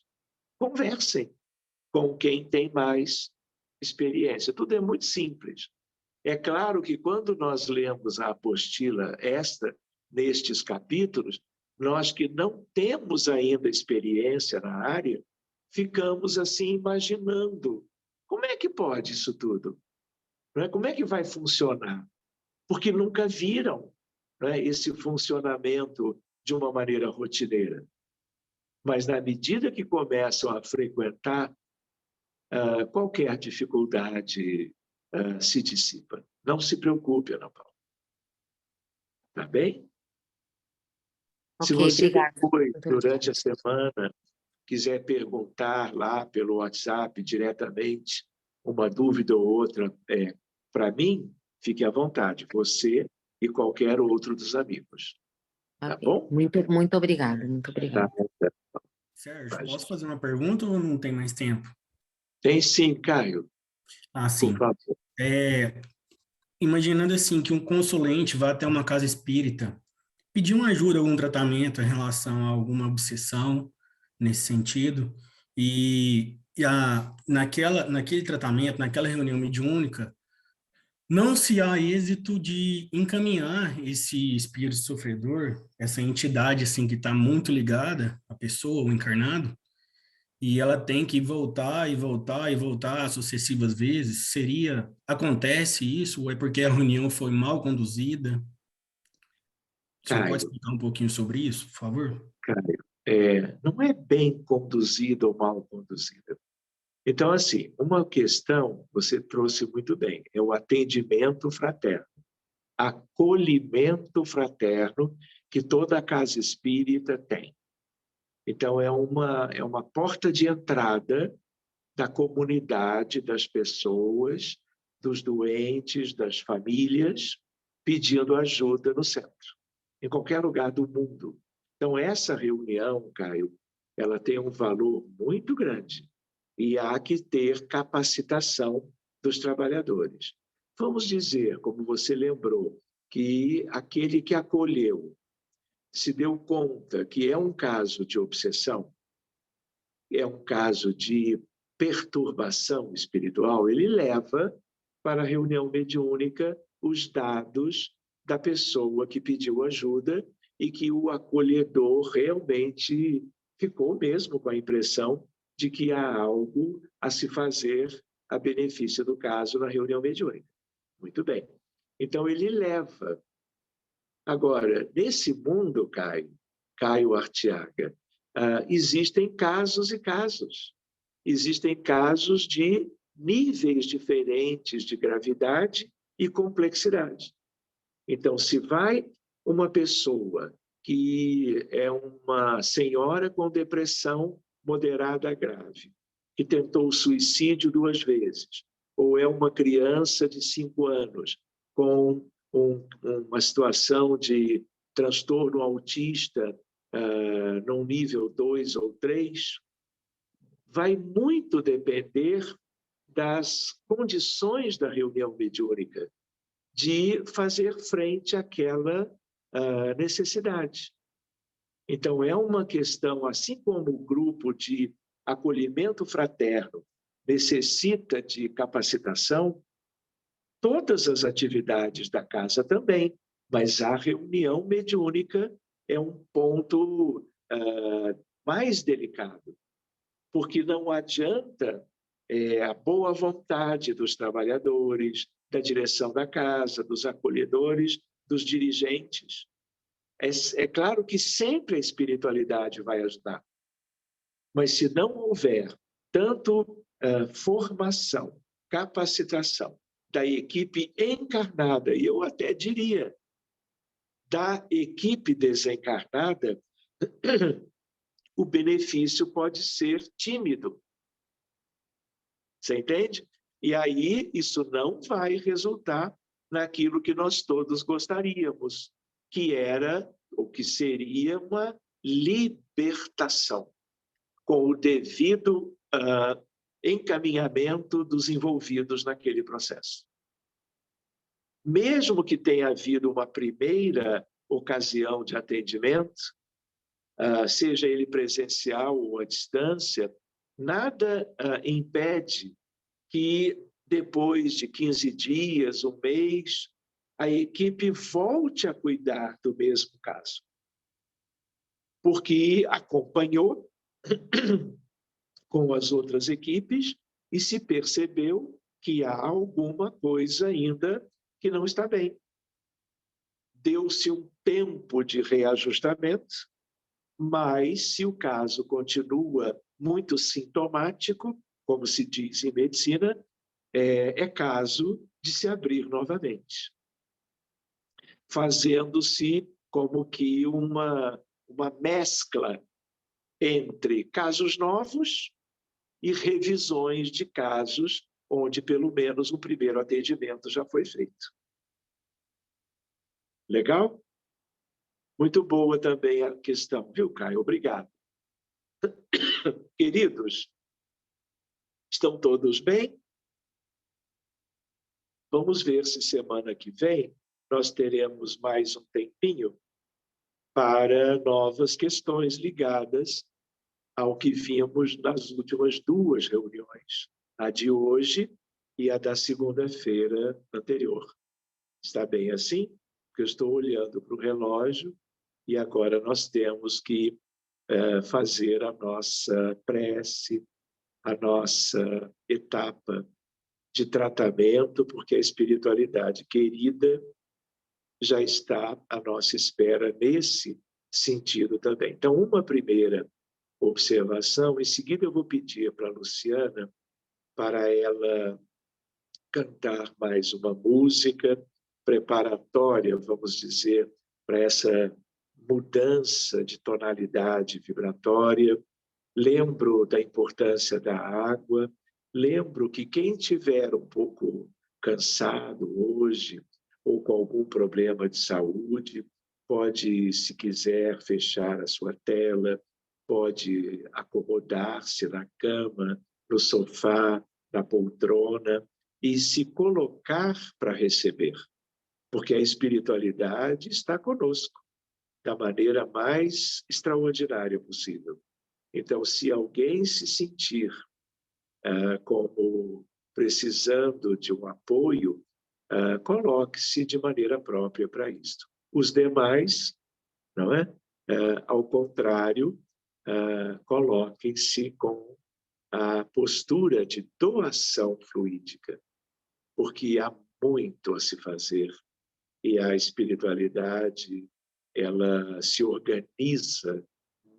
conversem com quem tem mais experiência. Tudo é muito simples. É claro que quando nós lemos a apostila nestes capítulos, nós que não temos ainda experiência na área, ficamos assim imaginando como é que pode isso tudo? Como é que vai funcionar? Porque nunca viram esse funcionamento de uma maneira rotineira. Mas, na medida que começam a frequentar, qualquer dificuldade se dissipa. Não se preocupe, Ana Paula. Tá bem? Se Ok, você obrigada. depois, Muito durante a obrigada. semana, quiser perguntar lá pelo WhatsApp diretamente uma dúvida ou outra para mim, fique à vontade, você e qualquer outro dos amigos. Tá Ok. bom? Muito obrigada, muito Tá. obrigada. Sérgio, posso fazer uma pergunta ou não tem mais tempo? Tem sim, Caio, Ah, por sim. favor. imaginando assim que um consulente vá até uma casa espírita, pedir uma ajuda, algum tratamento em relação a alguma obsessão nesse sentido, naquele tratamento, naquela reunião mediúnica, não se há êxito de encaminhar esse espírito sofredor, essa entidade assim que está muito ligada à pessoa, o encarnado, e ela tem que voltar e voltar e voltar sucessivas vezes. Acontece isso ou é porque a reunião foi mal conduzida? O senhor pode Caio, explicar um pouquinho sobre isso, por favor? Caio, não é bem conduzida ou mal conduzida. Então, assim, uma questão você trouxe muito bem, é o atendimento fraterno, acolhimento fraterno que toda casa espírita tem. Então, é uma porta de entrada da comunidade, das pessoas, dos doentes, das famílias, pedindo ajuda no centro, em qualquer lugar do mundo. Então, essa reunião, Caio, ela tem um valor muito grande e há que ter capacitação dos trabalhadores. Vamos dizer, como você lembrou, que aquele que acolheu se deu conta que é um caso de obsessão, é um caso de perturbação espiritual, ele leva para a reunião mediúnica os dados da pessoa que pediu ajuda e que o acolhedor realmente ficou mesmo com a impressão de que há algo a se fazer a benefício do caso na reunião mediúnica. Muito bem. Então, ele leva. Agora, nesse mundo, Caio Artiaga, existem casos e casos. Existem casos de níveis diferentes de gravidade e complexidade. Então, se vai uma pessoa que é uma senhora com depressão moderada a grave, que tentou suicídio 2 vezes, ou é uma criança de 5 anos com uma situação de transtorno autista num nível 2 ou 3, vai muito depender das condições da reunião mediúnica de fazer frente àquela necessidade. Então, é uma questão, assim como o grupo de acolhimento fraterno necessita de capacitação, todas as atividades da casa também, mas a reunião mediúnica é um ponto mais delicado, porque não adianta a boa vontade dos trabalhadores, da direção da casa, dos acolhedores, dos dirigentes. É claro que sempre a espiritualidade vai ajudar, mas se não houver tanto formação, capacitação da equipe encarnada, e eu até diria, da equipe desencarnada, o benefício pode ser tímido. Você entende? E aí isso não vai resultar naquilo que nós todos gostaríamos, que era, ou que seria uma libertação, com o devido encaminhamento dos envolvidos naquele processo. Mesmo que tenha havido uma primeira ocasião de atendimento, seja ele presencial ou à distância, nada impede que depois de 15 dias, um mês, a equipe volte a cuidar do mesmo caso. Porque acompanhou com as outras equipes e se percebeu que há alguma coisa ainda que não está bem. Deu-se um tempo de reajustamento, mas se o caso continua muito sintomático, como se diz em medicina, é caso de se abrir novamente, fazendo-se como que uma mescla entre casos novos e revisões de casos onde pelo menos o primeiro atendimento já foi feito. Legal? Muito boa também a questão, viu, Caio? Obrigado. Queridos, estão todos bem? vamos ver se semana que vem nós teremos mais um tempinho para novas questões ligadas ao que vimos nas últimas 2 reuniões, a de hoje e a da segunda-feira anterior. Está bem assim? Porque eu estou olhando para o relógio e agora nós temos que fazer a nossa prece, a nossa etapa de tratamento, porque a espiritualidade querida já está à nossa espera nesse sentido também. Então, uma primeira observação, em seguida eu vou pedir para a Luciana para ela cantar mais uma música preparatória, vamos dizer, para essa mudança de tonalidade vibratória. Lembro da importância da água, lembro que quem tiver um pouco cansado hoje ou com algum problema de saúde, pode, se quiser, fechar a sua tela, pode acomodar-se na cama, no sofá, na poltrona e se colocar para receber, porque a espiritualidade está conosco da maneira mais extraordinária possível. Então, se alguém se sentir como precisando de um apoio, coloque-se de maneira própria para isto. Os demais, não é? Ao contrário, coloquem-se com a postura de doação fluídica, porque há muito a se fazer e a espiritualidade ela se organiza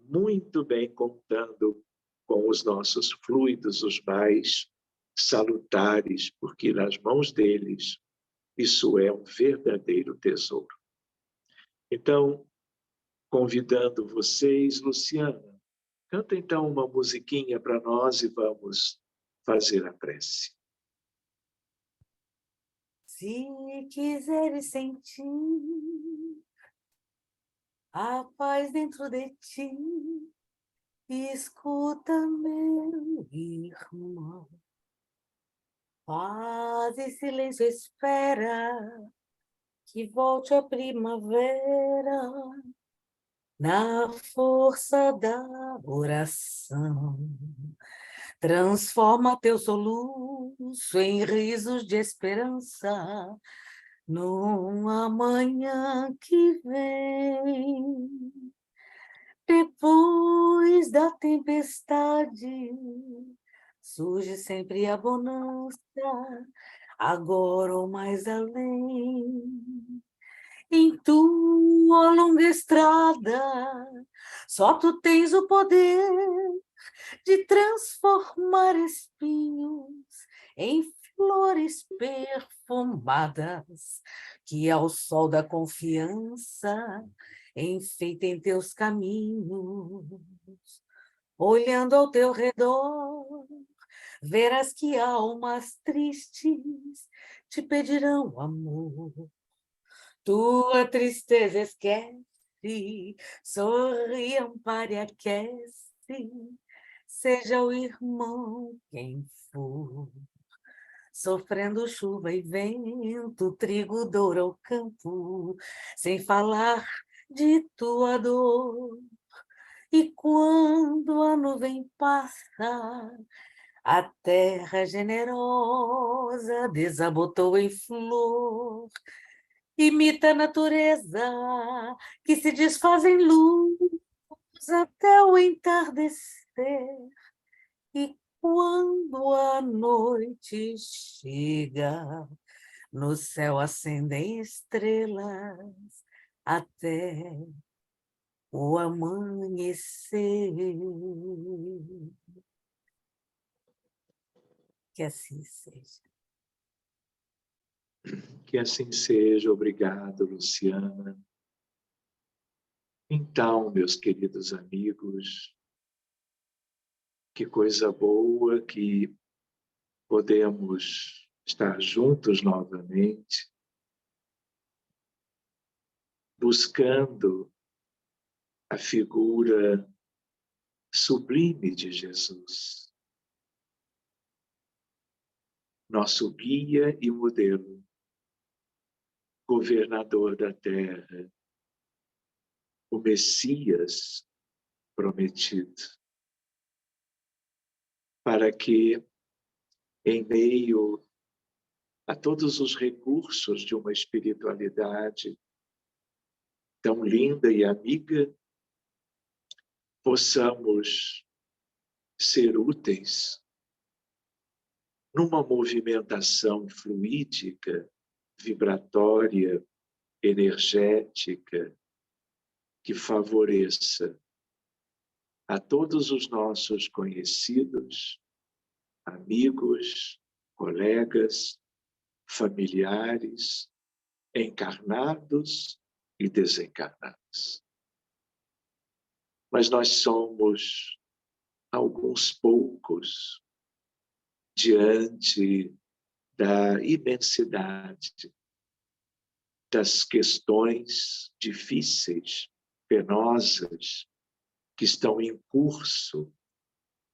muito bem contando com os nossos fluidos, os mais salutares, porque nas mãos deles isso é um verdadeiro tesouro. Então, convidando vocês, Luciana, canta então uma musiquinha para nós e vamos fazer a prece. Se quiseres sentir a paz dentro de ti, escuta, meu irmão. Paz e silêncio espera que volte a primavera na força da oração. Transforma teu soluço em risos de esperança num amanhã que vem. Depois da tempestade surge sempre a bonança, agora ou mais além. Em tua longa estrada, só tu tens o poder de transformar espinhos em flores perfumadas, que ao sol da confiança enfeitem teus caminhos. Olhando ao teu redor, verás que almas tristes te pedirão amor. Tua tristeza esquece, sorri, ampare, aquece, seja o irmão quem for. Sofrendo chuva e vento, trigo doura o campo, sem falar de tua dor. E quando a nuvem passa, a terra generosa desabotou em flor. Imita a natureza que se desfaz em luz até o entardecer. E quando a noite chega, no céu acendem estrelas até o amanhecer. Que assim seja. Que assim seja. Obrigado, Luciana. Então, meus queridos amigos, que coisa boa que podemos estar juntos novamente, buscando a figura sublime de Jesus. nosso guia e modelo, governador da terra, o Messias prometido, para que, em meio a todos os recursos de uma espiritualidade tão linda e amiga, possamos ser úteis numa movimentação fluídica, vibratória, energética, que favoreça a todos os nossos conhecidos, amigos, colegas, familiares, encarnados e desencarnados. Mas nós somos alguns poucos diante da imensidade das questões difíceis, penosas, que estão em curso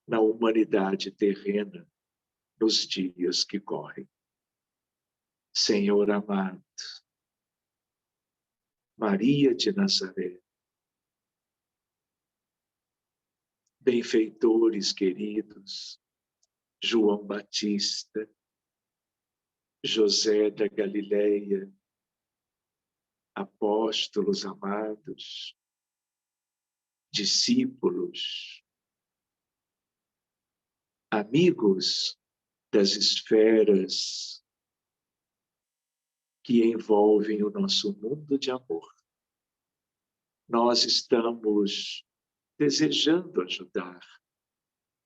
na humanidade terrena nos dias que correm. Senhor amado, Maria de Nazaré, benfeitores queridos, João Batista, José da Galileia, apóstolos amados, discípulos, amigos das esferas que envolvem o nosso mundo de amor. Nós estamos desejando ajudar,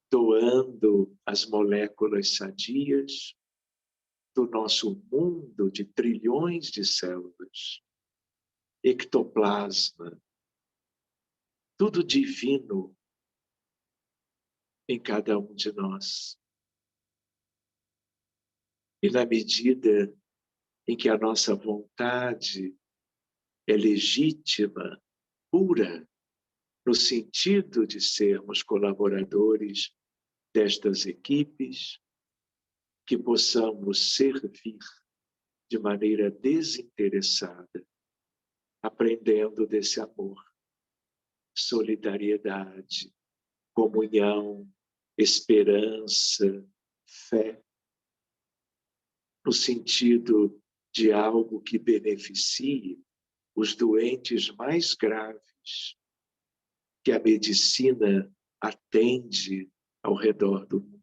doando as moléculas sadias do nosso mundo de trilhões de células, ectoplasma, tudo divino em cada um de nós. E na medida em que a nossa vontade é legítima, pura, no sentido de sermos colaboradores destas equipes, que possamos servir de maneira desinteressada, aprendendo desse amor, solidariedade, comunhão, esperança, fé, no sentido de algo que beneficie os doentes mais graves que a medicina atende ao redor do mundo.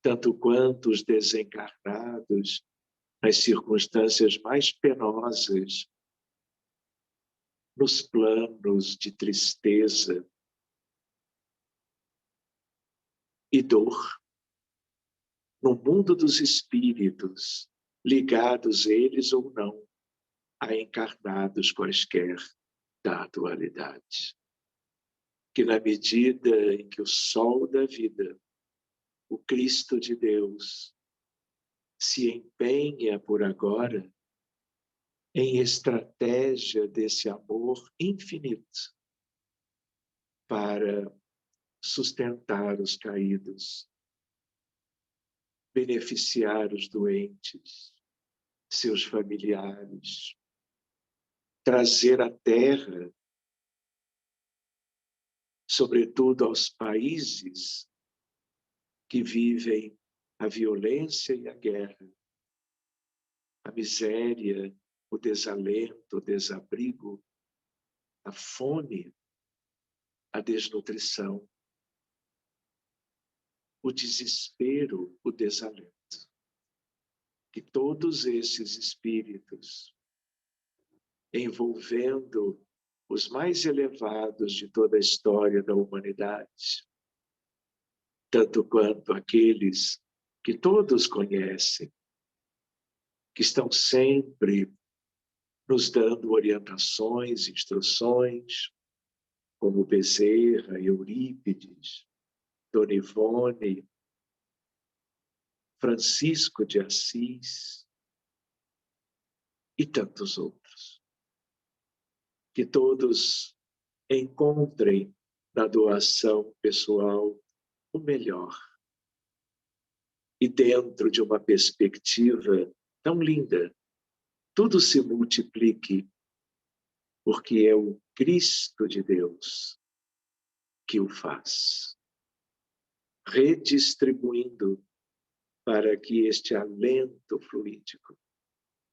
Tanto quanto os desencarnados nas circunstâncias mais penosas, nos planos de tristeza e dor, no mundo dos espíritos, ligados eles ou não a encarnados quaisquer da atualidade. Que na medida em que o sol da vida, o Cristo de Deus, se empenha por agora em estratégia desse amor infinito para sustentar os caídos, beneficiar os doentes, seus familiares, trazer a terra, sobretudo aos países que vivem a violência e a guerra, a miséria, o desalento, o desabrigo, a fome, a desnutrição, o desespero, o desalento. Que todos esses espíritos, envolvendo os mais elevados de toda a história da humanidade, tanto quanto aqueles que todos conhecem, que estão sempre nos dando orientações, instruções, como Bezerra, Eurípides, Dona Ivone, Francisco de Assis e tantos outros. Que todos encontrem na doação pessoal o melhor e dentro de uma perspectiva tão linda, tudo se multiplique, porque é o Cristo de Deus que o faz, redistribuindo para que este alento fluídico,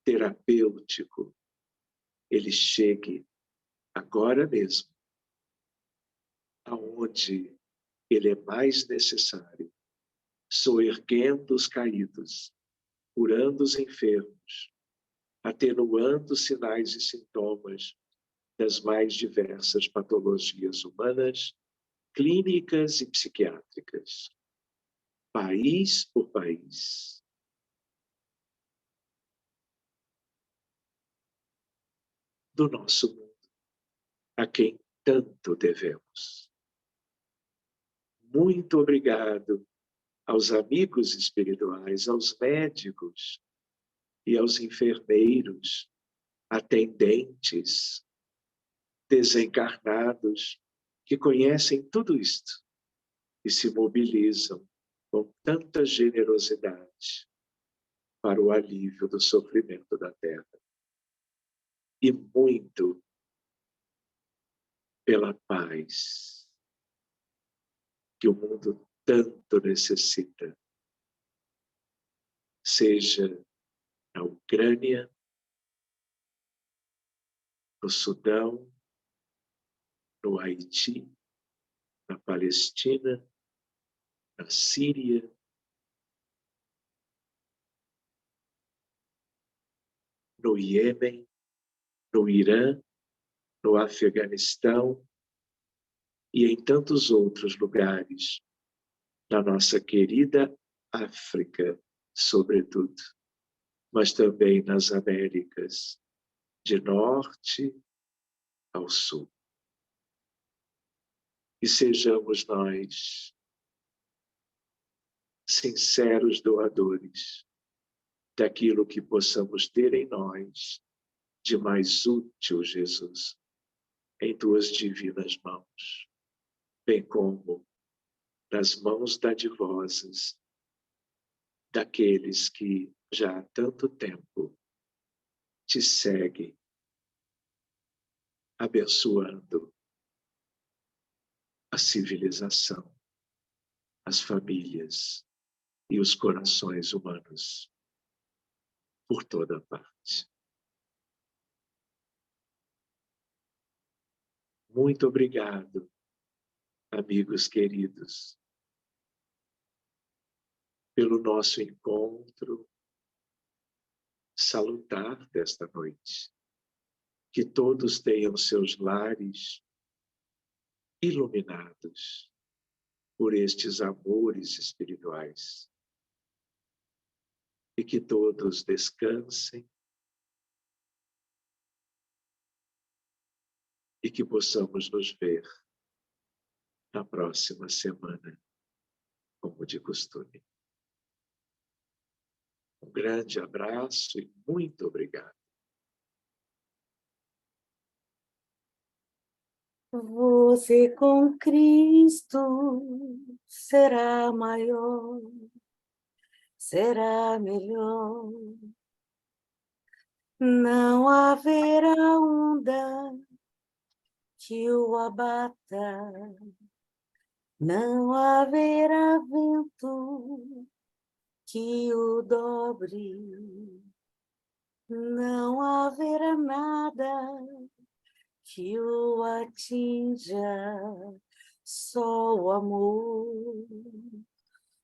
terapêutico, ele chegue agora mesmo, aonde ele é mais necessário, soerguendo os caídos, curando os enfermos, atenuando sinais e sintomas das mais diversas patologias humanas, clínicas e psiquiátricas, país por país. Do nosso mundo, a quem tanto devemos. Muito obrigado aos amigos espirituais, aos médicos e aos enfermeiros, atendentes, desencarnados, que conhecem tudo isto e se mobilizam com tanta generosidade para o alívio do sofrimento da Terra. E muito pela paz que o mundo tanto necessita, seja na Ucrânia, no Sudão, no Haiti, na Palestina, na Síria, no Iêmen, no Irã, no Afeganistão e em tantos outros lugares, na nossa querida África, sobretudo, mas também nas Américas, de norte ao sul. E sejamos nós sinceros doadores daquilo que possamos ter em nós de mais útil, Jesus, em tuas divinas mãos, bem como nas mãos dadivosas daqueles que já há tanto tempo te seguem, abençoando a civilização, as famílias e os corações humanos por toda parte. Muito obrigado, amigos queridos, pelo nosso encontro salutar desta noite. Que todos tenham seus lares iluminados por estes amores espirituais. E que todos descansem e que possamos nos ver na próxima semana, como de costume. Um grande abraço e muito obrigado. Você com Cristo será maior, será melhor. Não haverá onda que o abata, não haverá vento que o dobre, não haverá nada que o atinja, só o amor,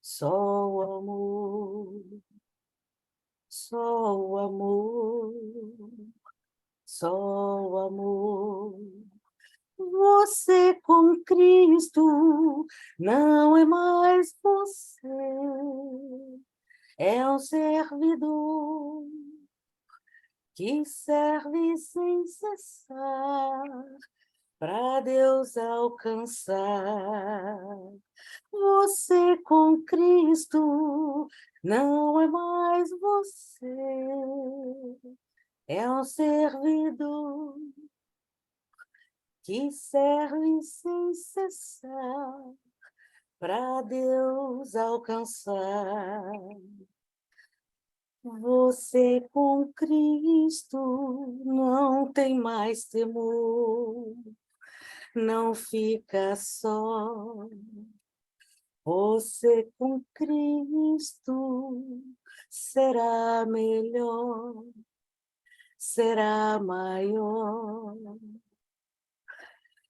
só o amor, só o amor, só o amor. Você com Cristo não é mais você, é um servidor que serve sem cessar para Deus alcançar. Você com Cristo não é mais você, é um servidor que serve sem cessar para Deus alcançar. Você com Cristo não tem mais temor, não fica só. Você com Cristo será melhor, será maior.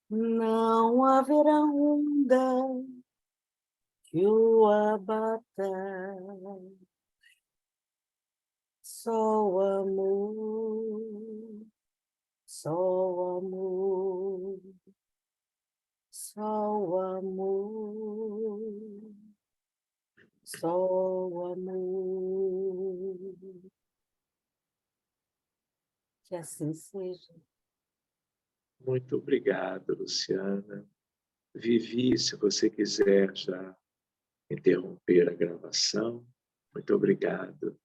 Não haverá onda que o abata, só o amor, só o amor, só o amor, só o amor. Que assim seja. Muito obrigado, Luciana. Vivi, se você quiser já interromper a gravação. Muito obrigado.